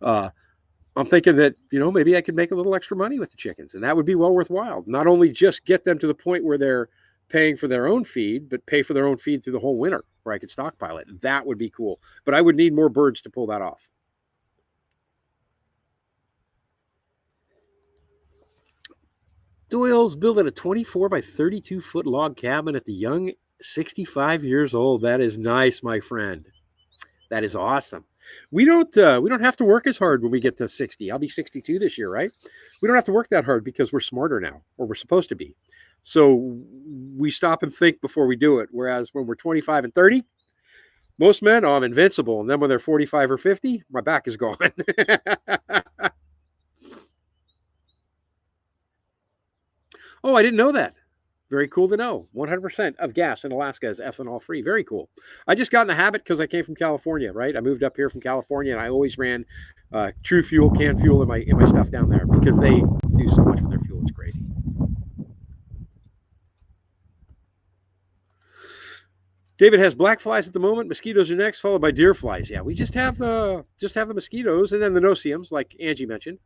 A: I'm thinking that, maybe I could make a little extra money with the chickens, and that would be well worthwhile. Not only just get them to the point where they're paying for their own feed, but pay for their own feed through the whole winter where I could stockpile it. That would be cool. But I would need more birds to pull that off. Doyle's building a 24 by 32 foot log cabin at the young 65 years old. That is nice, my friend. That is awesome. We don't have to work as hard when we get to 60. I'll be 62 this year, right? We don't have to work that hard because we're smarter now, or we're supposed to be. So we stop and think before we do it. Whereas when we're 25 and 30, most men, oh, I'm invincible. And then when they're 45 or 50, my back is gone. Oh, I didn't know that. Very cool to know. 100% of gas in Alaska is ethanol free. Very cool. I just got in the habit because I came from California, right? I moved up here from California, and I always ran True Fuel, canned fuel in my stuff down there because they do so much with their fuel. It's crazy. David has black flies at the moment. Mosquitoes are next, followed by deer flies. Yeah, we just have the mosquitoes and then the no-see-ums, like Angie mentioned.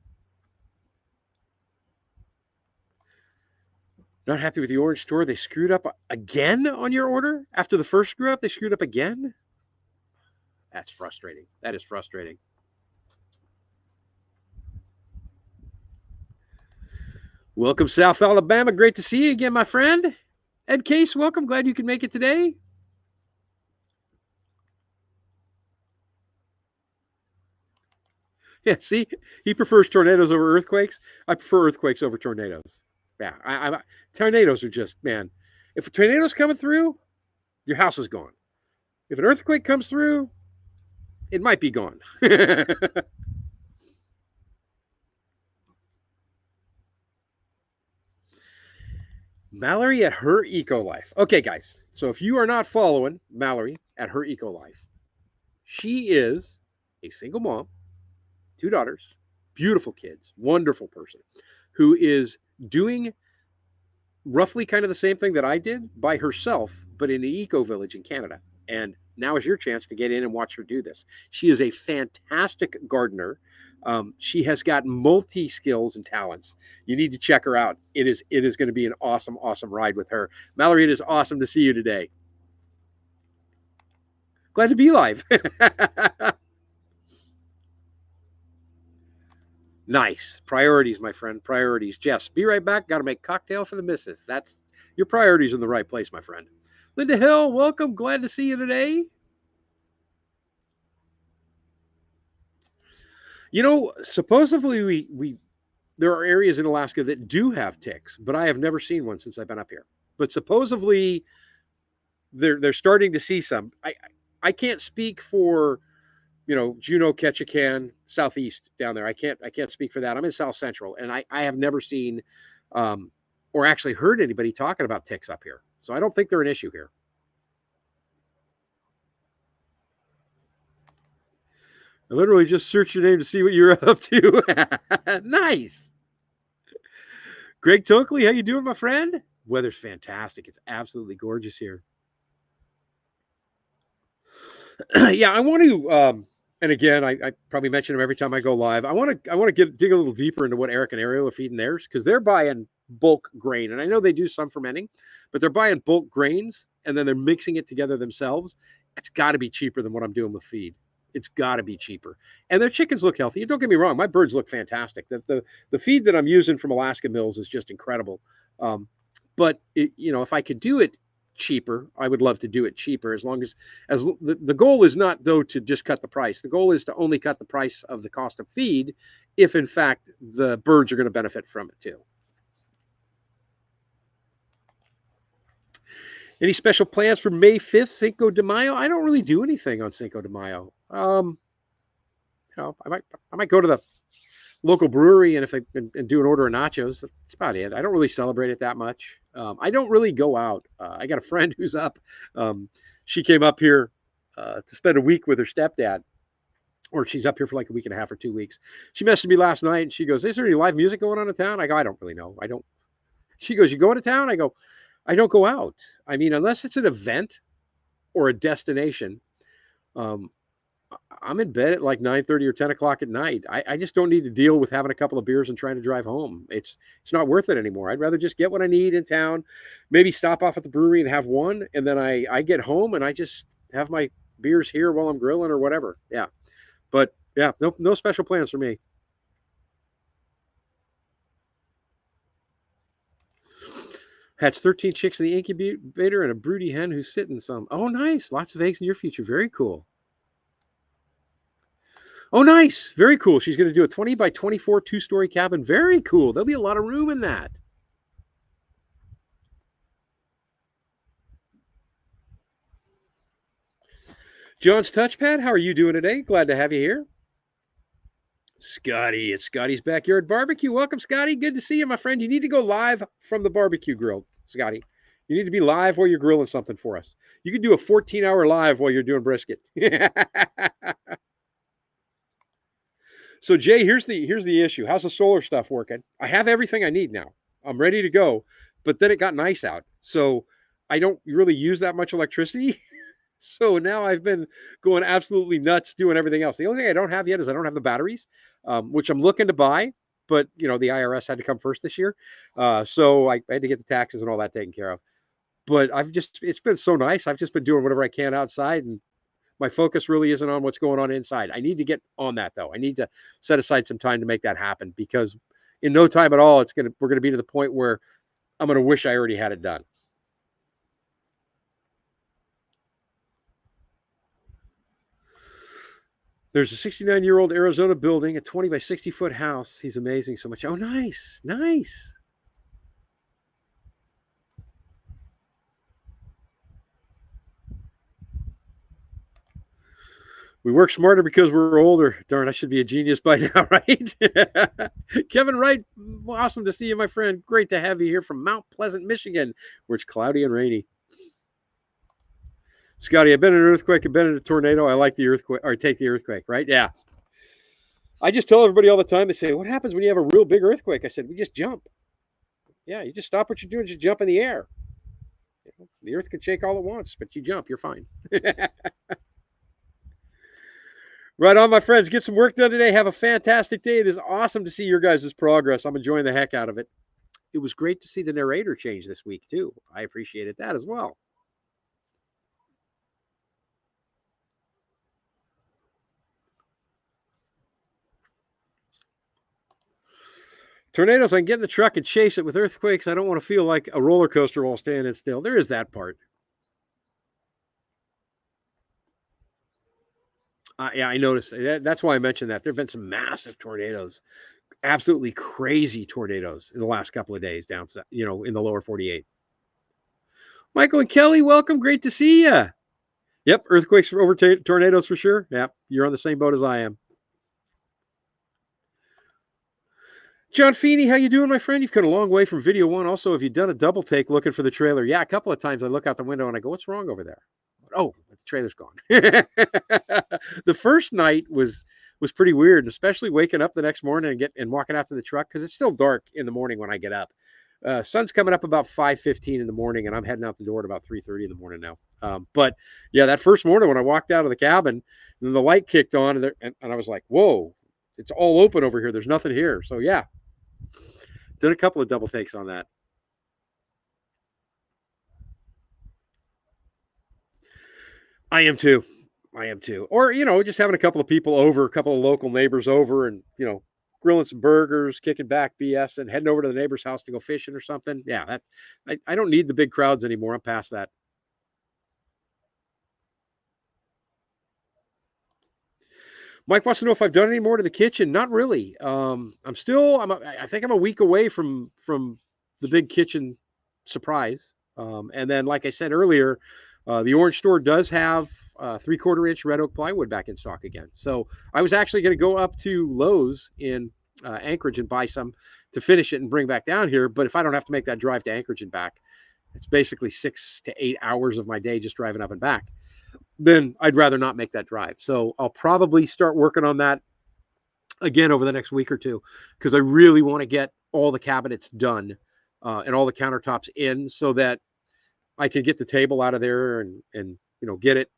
A: Not happy with the orange store. They screwed up again on your order after the first screw up. They screwed up again. That's frustrating. That is frustrating. Welcome, South Alabama. Great to see you again, my friend. Ed Case, welcome. Glad you could make it today. Yeah, see, he prefers tornadoes over earthquakes. I prefer earthquakes over tornadoes. Yeah, tornadoes are just, man. If a tornado's coming through, your house is gone. If an earthquake comes through, it might be gone. Mallory at Her Eco Life. Okay, guys. So if you are not following Mallory at Her Eco Life, she is a single mom, two daughters, beautiful kids, wonderful person, who is doing roughly kind of the same thing that I did by herself, but in an eco village in Canada. And now is your chance to get in and watch her do this. She is a fantastic gardener. She has got multi skills and talents. You need to check her out. It is going to be an awesome, awesome ride with her. Mallory, it is awesome to see you today. Glad to be live. Nice. Priorities, my friend. Priorities. Jess, be right back. Got to make cocktail for the missus. That's your priorities in the right place, my friend. Linda Hill, welcome. Glad to see you today. Supposedly we there are areas in Alaska that do have ticks, but I have never seen one since I've been up here. But supposedly they're starting to see some. I can't speak for Juneau, Ketchikan, southeast down there. I can't speak for that. I'm in South Central, and I have never seen or actually heard anybody talking about ticks up here. So I don't think they're an issue here. I literally just searched your name to see what you're up to. Nice. Greg Tokley, how you doing, my friend? Weather's fantastic. It's absolutely gorgeous here. Yeah, I want to. And again, I probably mention them every time I go live. I want to dig a little deeper into what Eric and Ariel are feeding theirs because they're buying bulk grain, and I know they do some fermenting, but they're buying bulk grains and then they're mixing it together themselves. It's got to be cheaper than what I'm doing with feed. It's got to be cheaper, and their chickens look healthy. And don't get me wrong, my birds look fantastic. The feed that I'm using from Alaska Mills is just incredible. But if I could do it cheaper, I would love to do it cheaper as long as the goal is not though to just cut the price. The goal is to only cut the price of the cost of feed if in fact the birds are going to benefit from it too. Any special plans for May 5th, Cinco de Mayo? I don't really do anything on Cinco de Mayo. I might go to the local brewery and do an order of nachos. That's about it. I don't really celebrate it that much. I don't really go out. I got a friend who's up. She came up here to spend a week with her stepdad, or she's up here for like a week and a half or 2 weeks. She messaged me last night and she goes, "Is there any live music going on in town?" I go, "I don't really know. I don't." She goes, "You going to town?" I go, "I don't go out. I mean, unless it's an event or a destination. Um, I'm in bed at like 9:30 or 10 o'clock at night. I just don't need to deal with having a couple of beers and trying to drive home. It's not worth it anymore. I'd rather just get what I need in town, maybe stop off at the brewery and have one, and then I get home and I just have my beers here while I'm grilling or whatever. Yeah, but yeah, no special plans for me. Hatch 13 chicks in the incubator and a broody hen who's sitting some. Oh, nice. Lots of eggs in your future. Very cool. Oh, nice. Very cool. She's going to do a 20 by 24 two-story cabin. Very cool. There'll be a lot of room in that. John's Touchpad, how are you doing today? Glad to have you here. Scotty, it's Scotty's Backyard Barbecue. Welcome, Scotty. Good to see you, my friend. You need to go live from the barbecue grill, Scotty. You need to be live while you're grilling something for us. You can do a 14-hour live while you're doing brisket. So, Jay, here's the issue. How's the solar stuff working? I have everything I need now. I'm ready to go, but then it got nice out, so I don't really use that much electricity. So now I've been going absolutely nuts doing everything else. The only thing I don't have yet is I don't have the batteries, which I'm looking to buy. But the IRS had to come first this year, so I had to get the taxes and all that taken care of. But it's been so nice. I've just been doing whatever I can outside, and my focus really isn't on what's going on inside. I need to get on that though. I need to set aside some time to make that happen because in no time at all, we're gonna be to the point where I'm gonna wish I already had it done. There's a 69-year-old Arizona building, a 20 by 60-foot house. He's amazing so much. Oh, nice, nice. We work smarter because we're older. Darn, I should be a genius by now, right? Kevin Wright, awesome to see you, my friend. Great to have you here from Mount Pleasant, Michigan, where it's cloudy and rainy. Scotty, I've been in an earthquake, I've been in a tornado. I like the earthquake, or take the earthquake, right? Yeah. I just tell everybody all the time, they say, what happens when you have a real big earthquake? I said, we just jump. Yeah, you just stop what you're doing, just jump in the air. The earth can shake all at once, but you jump, you're fine. Right on, my friends. Get some work done today. Have a fantastic day. It is awesome to see your guys' progress. I'm enjoying the heck out of it. It was great to see the narrator change this week, too. I appreciated that as well. Tornadoes, I can get in the truck and chase it. With earthquakes, I don't want to feel like a roller coaster while standing still. There is that part. Yeah, I noticed. That's why I mentioned that. There have been some massive tornadoes, absolutely crazy tornadoes in the last couple of days down, in the lower 48. Michael and Kelly, welcome. Great to see you. Yep, earthquakes over tornadoes for sure. Yep, you're on the same boat as I am. John Feeney, how you doing, my friend? You've come a long way from video one. Also, have you done a double take looking for the trailer? Yeah, a couple of times I look out the window and I go, what's wrong over there? Oh, the trailer's gone. The first night was pretty weird, especially waking up the next morning and walking out to the truck because it's still dark in the morning when I get up. Sun's coming up about 5:15 in the morning, and I'm heading out the door at about 3:30 in the morning now. But yeah, that first morning when I walked out of the cabin, and the light kicked on, and I was like, "Whoa, it's all open over here. There's nothing here." So yeah, did a couple of double takes on that. I am too. I am too. Or just having a couple of people over, a couple of local neighbors over, and grilling some burgers, kicking back BS, and heading over to the neighbor's house to go fishing or something. Yeah, I don't need the big crowds anymore. I'm past that. Mike wants to know if I've done any more to the kitchen. Not really. I think I'm a week away from the big kitchen surprise. And then, like I said earlier, the Orange Store does have 3/4 inch red oak plywood back in stock again. So I was actually going to go up to Lowe's in Anchorage and buy some to finish it and bring back down here. But if I don't have to make that drive to Anchorage and back, it's basically 6 to 8 hours of my day just driving up and back. Then I'd rather not make that drive. So I'll probably start working on that again over the next week or two because I really want to get all the cabinets done and all the countertops in so that I can get the table out of there and get it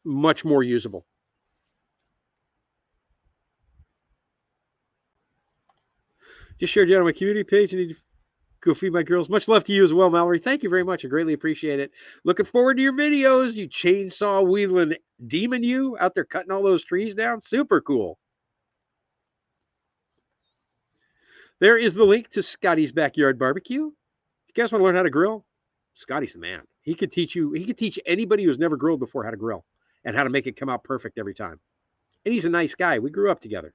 A: much more usable. Just shared it on my community page. I need to go feed my girls. Much love to you as well, Mallory. Thank you very much. I greatly appreciate it. Looking forward to your videos. You chainsaw wheeling demon, you out there cutting all those trees down. Super cool. There is the link to Scotty's Backyard Barbecue. If you guys want to learn how to grill, Scotty's the man. He could teach you. He could teach anybody who's never grilled before how to grill and how to make it come out perfect every time. And he's a nice guy. We grew up together.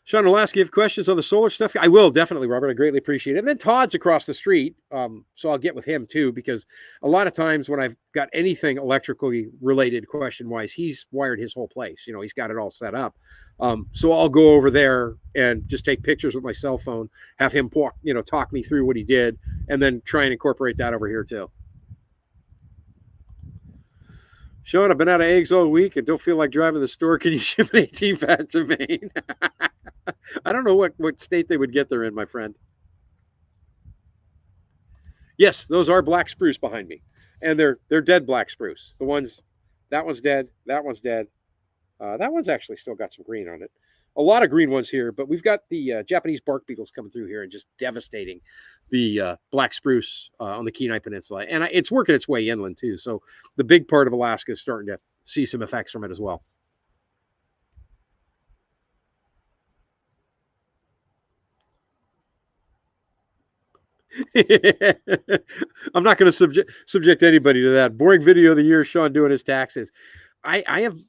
A: Sean, Alaska, you have questions on the solar stuff? I will, definitely, Robert. I greatly appreciate it. And then Todd's across the street, so I'll get with him too, because a lot of times when I've got anything electrically related question wise, he's wired his whole place. You know, he's got it all set up. So I'll go over there and just take pictures with my cell phone, have him walk, talk me through what he did, and then try and incorporate that over here too. Sean, I've been out of eggs all week and don't feel like driving to the store. Can you ship an 18 fat to Maine? I don't know what state they would get there in, my friend. Yes, those are black spruce behind me, and they're dead black spruce. The ones, that one's dead, that one's dead. That one's actually still got some green on it. A lot of green ones here, but we've got the Japanese bark beetles coming through here and just devastating the black spruce on the Kenai Peninsula, and it's working its way inland too. So the big part of Alaska is starting to see some effects from it as well. I'm not going to subject anybody to that. Boring video of the year, Sean doing his taxes. I'm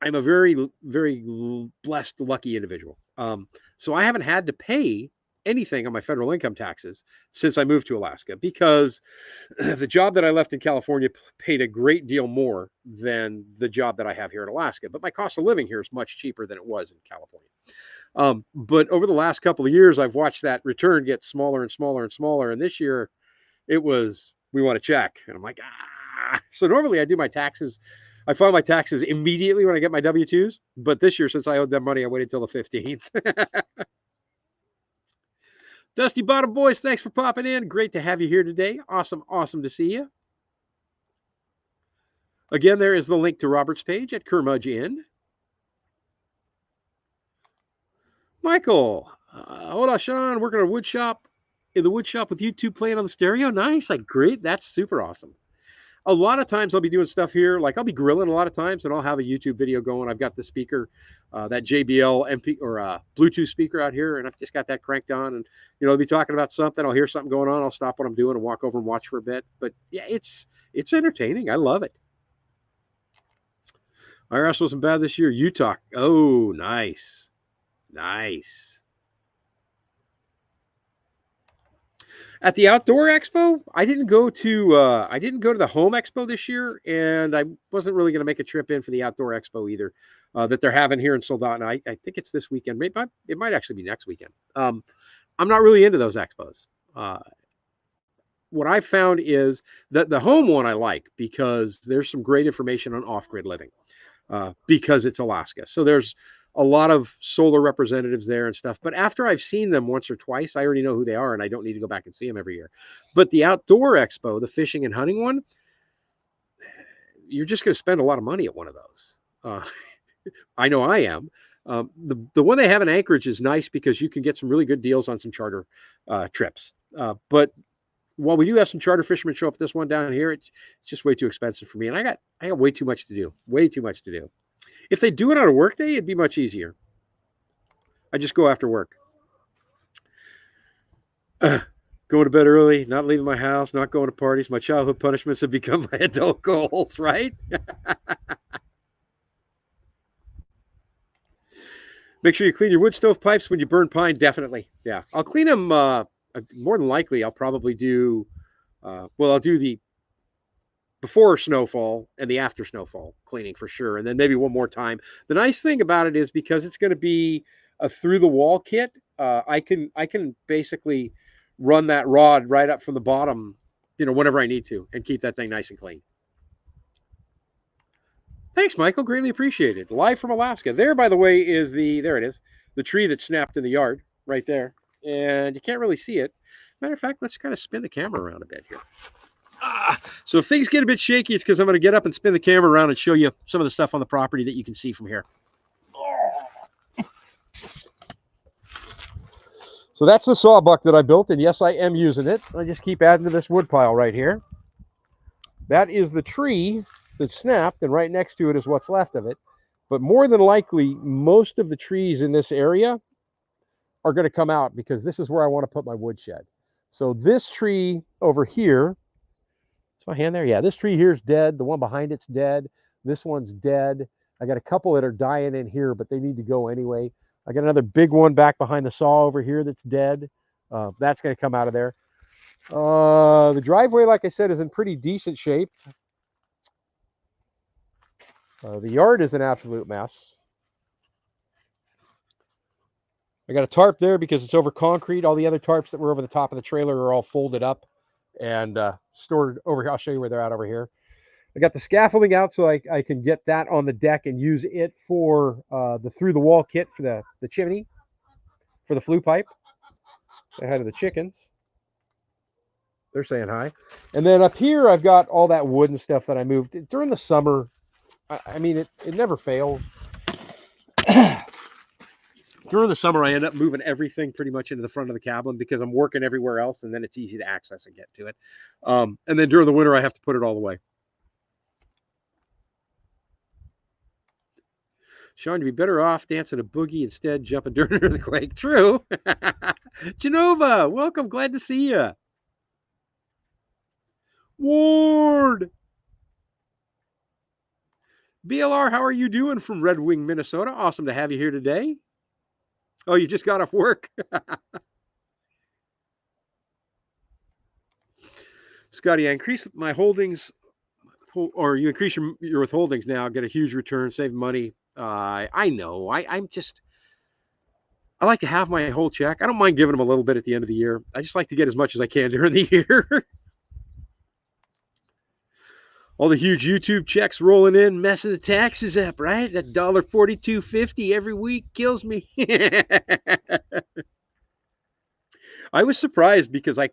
A: a very, very blessed, lucky individual. So I haven't had to pay anything on my federal income taxes since I moved to Alaska, because the job that I left in California paid a great deal more than the job that I have here in Alaska. But my cost of living here is much cheaper than it was in California. But over the last couple of years, I've watched that return get smaller and smaller and smaller. And this year it was, we want to check. And I'm like, So normally I do my taxes. I file my taxes immediately when I get my W-2s. But this year, since I owed them money, I waited till the 15th. Dusty Bottom Boys, thanks for popping in. Great to have you here today. Awesome, awesome to see you. Again, there is the link to Robert's page at Kermudge Inn. Michael, hola, Sean. Working in the wood shop with YouTube playing on the stereo. Nice, like great. That's super awesome. A lot of times I'll be doing stuff here, like I'll be grilling a lot of times, and I'll have a YouTube video going. I've got the speaker, that JBL MP or Bluetooth speaker out here, and I've just got that cranked on, and I'll be talking about something. I'll hear something going on. I'll stop what I'm doing and walk over and watch for a bit. But yeah, it's entertaining. I love it. IRS wasn't bad this year. Utah. Oh, nice. Nice. At the outdoor expo, I didn't go to the home expo this year, and I wasn't really going to make a trip in for the outdoor expo either, that they're having here in Soldotna. I think it's this weekend. It might actually be next weekend. I'm not really into those expos. What I found is that the home one I like because there's some great information on off-grid living, because it's Alaska. So there's a lot of solar representatives there and stuff. But after I've seen them once or twice, I already know who they are, and I don't need to go back and see them every year. But the outdoor expo, the fishing and hunting one, you're just going to spend a lot of money at one of those. I know I am. The one they have in Anchorage is nice because you can get some really good deals on some charter trips. But while we do have some charter fishermen show up at this one down here, it's just way too expensive for me. And I got way too much to do. Way too much to do. If they do it on a work day, it'd be much easier. I just go after work. Going to bed early, not leaving my house, not going to parties. My childhood punishments have become my adult goals, right? Make sure you clean your wood stove pipes when you burn pine, definitely. Yeah, I'll clean them. More than likely, I'll probably do, I'll do the before snowfall and the after snowfall cleaning for sure, and then maybe one more time. The nice thing about it is because it's going to be a through the wall kit, I can basically run that rod right up from the bottom, whenever I need to, and keep that thing nice and clean. Thanks, Michael. Greatly appreciated. Live from Alaska. There, by the way, is there it is, the tree that snapped in the yard right there, and you can't really see it. Matter of fact, let's kind of spin the camera around a bit here. So if things get a bit shaky, it's because I'm going to get up and spin the camera around and show you some of the stuff on the property that you can see from here. So that's the sawbuck that I built, and yes, I am using it. I just keep adding to this wood pile right here. That is the tree that snapped, and right next to it is what's left of it. But more than likely, most of the trees in this area are going to come out because this is where I want to put my woodshed. So this tree over here, my hand there, yeah, this tree here is dead. The one behind it's dead. This one's dead. I got a couple that are dying in here, but they need to go anyway. I got another big one back behind the saw over here that's dead. That's going to come out of there. The driveway, like I said, is in pretty decent shape. The yard is an absolute mess. I got a tarp there because it's over concrete. All the other tarps that were over the top of the trailer are all folded up and stored over here. I'll show you where they're at over here. I got the scaffolding out so I can get that on the deck and use it for the through the wall kit for the chimney, for the flue pipe. Ahead of the chickens. They're saying hi. And then up here, I've got all that wood and stuff that I moved during the summer. I mean, it never fails. During the summer, I end up moving everything pretty much into the front of the cabin because I'm working everywhere else, and then it's easy to access and get to it. And then during the winter, I have to put it all away. Sean, you'd be better off dancing a boogie instead, jumping during an earthquake. True. Genova, welcome. Glad to see you. Ward. BLR, how are you doing from Red Wing, Minnesota? Awesome to have you here today. Oh, you just got off work? Scotty, I increased my holdings, or you increase your withholdings now, get a huge return, save money. I know. I like to have my whole check. I don't mind giving them a little bit at the end of the year. I just like to get as much as I can during the year. All the huge YouTube checks rolling in, messing the taxes up, right? That $42.50 every week kills me. I was surprised because I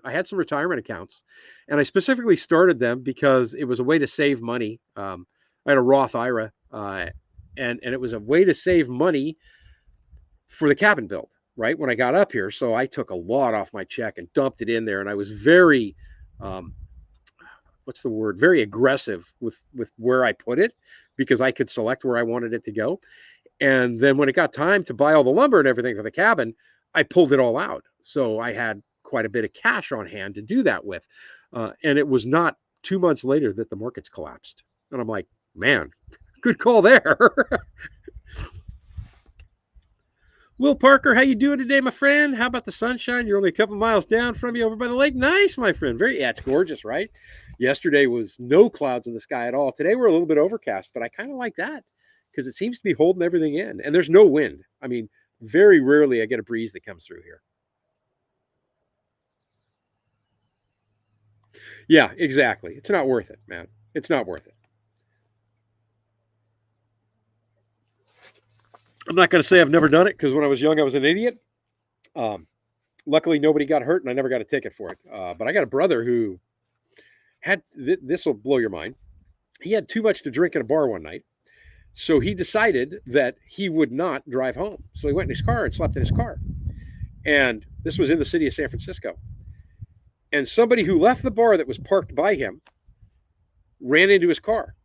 A: had some retirement accounts, and I specifically started them because it was a way to save money. I had a Roth IRA, and it was a way to save money for the cabin build, right? When I got up here. So I took a lot off my check and dumped it in there, and I was very, what's the word? Very aggressive with where I put it because I could select where I wanted it to go. And then when it got time to buy all the lumber and everything for the cabin, I pulled it all out. So I had quite a bit of cash on hand to do that with. And it was not 2 months later that the markets collapsed. And I'm like, man, good call there. Will Parker, how you doing today, my friend? How about the sunshine? You're only a couple miles down from you over by the lake. Nice, my friend. Yeah, it's gorgeous, right? Yesterday was no clouds in the sky at all. Today we're a little bit overcast, but I kind of like that because it seems to be holding everything in. And there's no wind. I mean, very rarely I get a breeze that comes through here. Yeah, exactly. It's not worth it, man. It's not worth it. I'm not going to say I've never done it because when I was young, I was an idiot. Luckily, nobody got hurt and I never got a ticket for it. But I got a brother who had, this will blow your mind. He had too much to drink in a bar one night. So he decided that he would not drive home. So he went in his car and slept in his car. And this was in the city of San Francisco. And somebody who left the bar that was parked by him ran into his car.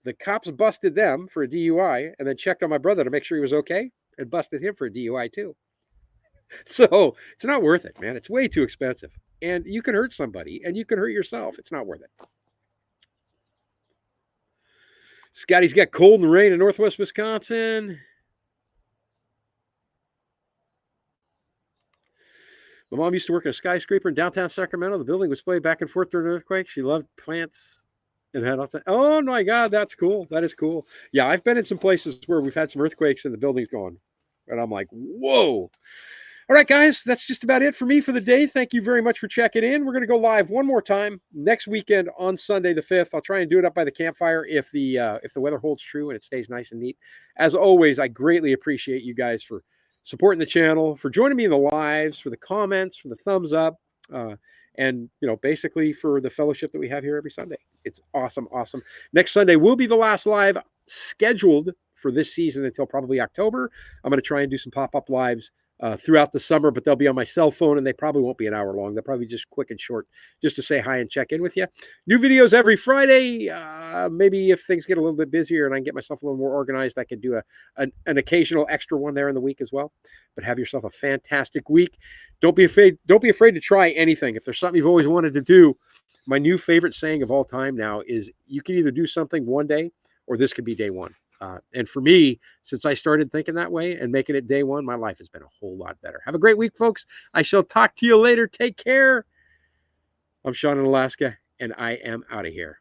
A: The cops busted them for a DUI and then checked on my brother to make sure he was okay and busted him for a DUI too. So it's not worth it, man. It's way too expensive. And you can hurt somebody and you can hurt yourself. It's not worth it. Scotty's got cold and rain in northwest Wisconsin. My mom used to work in a skyscraper in downtown Sacramento. The building would sway back and forth during an earthquake. She loved plants and had outside. Oh my God, that's cool. That is cool. Yeah, I've been in some places where we've had some earthquakes and the building's gone. And I'm like, whoa. All right, guys, that's just about it for me for the day. Thank you very much for checking in. We're going to go live one more time next weekend on Sunday the 5th. I'll try and do it up by the campfire if the weather holds true and it stays nice and neat. As always, I greatly appreciate you guys for supporting the channel, for joining me in the lives, for the comments, for the thumbs up, and basically for the fellowship that we have here every Sunday. It's awesome, awesome. Next Sunday will be the last live scheduled for this season until probably October. I'm going to try and do some pop-up lives throughout the summer, but they'll be on my cell phone and they probably won't be an hour long. They'll probably be just quick and short just to say hi and check in with you. New videos every Friday. Maybe if things get a little bit busier and I can get myself a little more organized, I could do an occasional extra one there in the week as well. But have yourself a fantastic week. Don't be afraid to try anything. If there's something you've always wanted to do, my new favorite saying of all time now is you can either do something one day or this could be day one. And for me, since I started thinking that way and making it day one, my life has been a whole lot better. Have a great week, folks. I shall talk to you later. Take care. I'm Sean in Alaska, and I am out of here.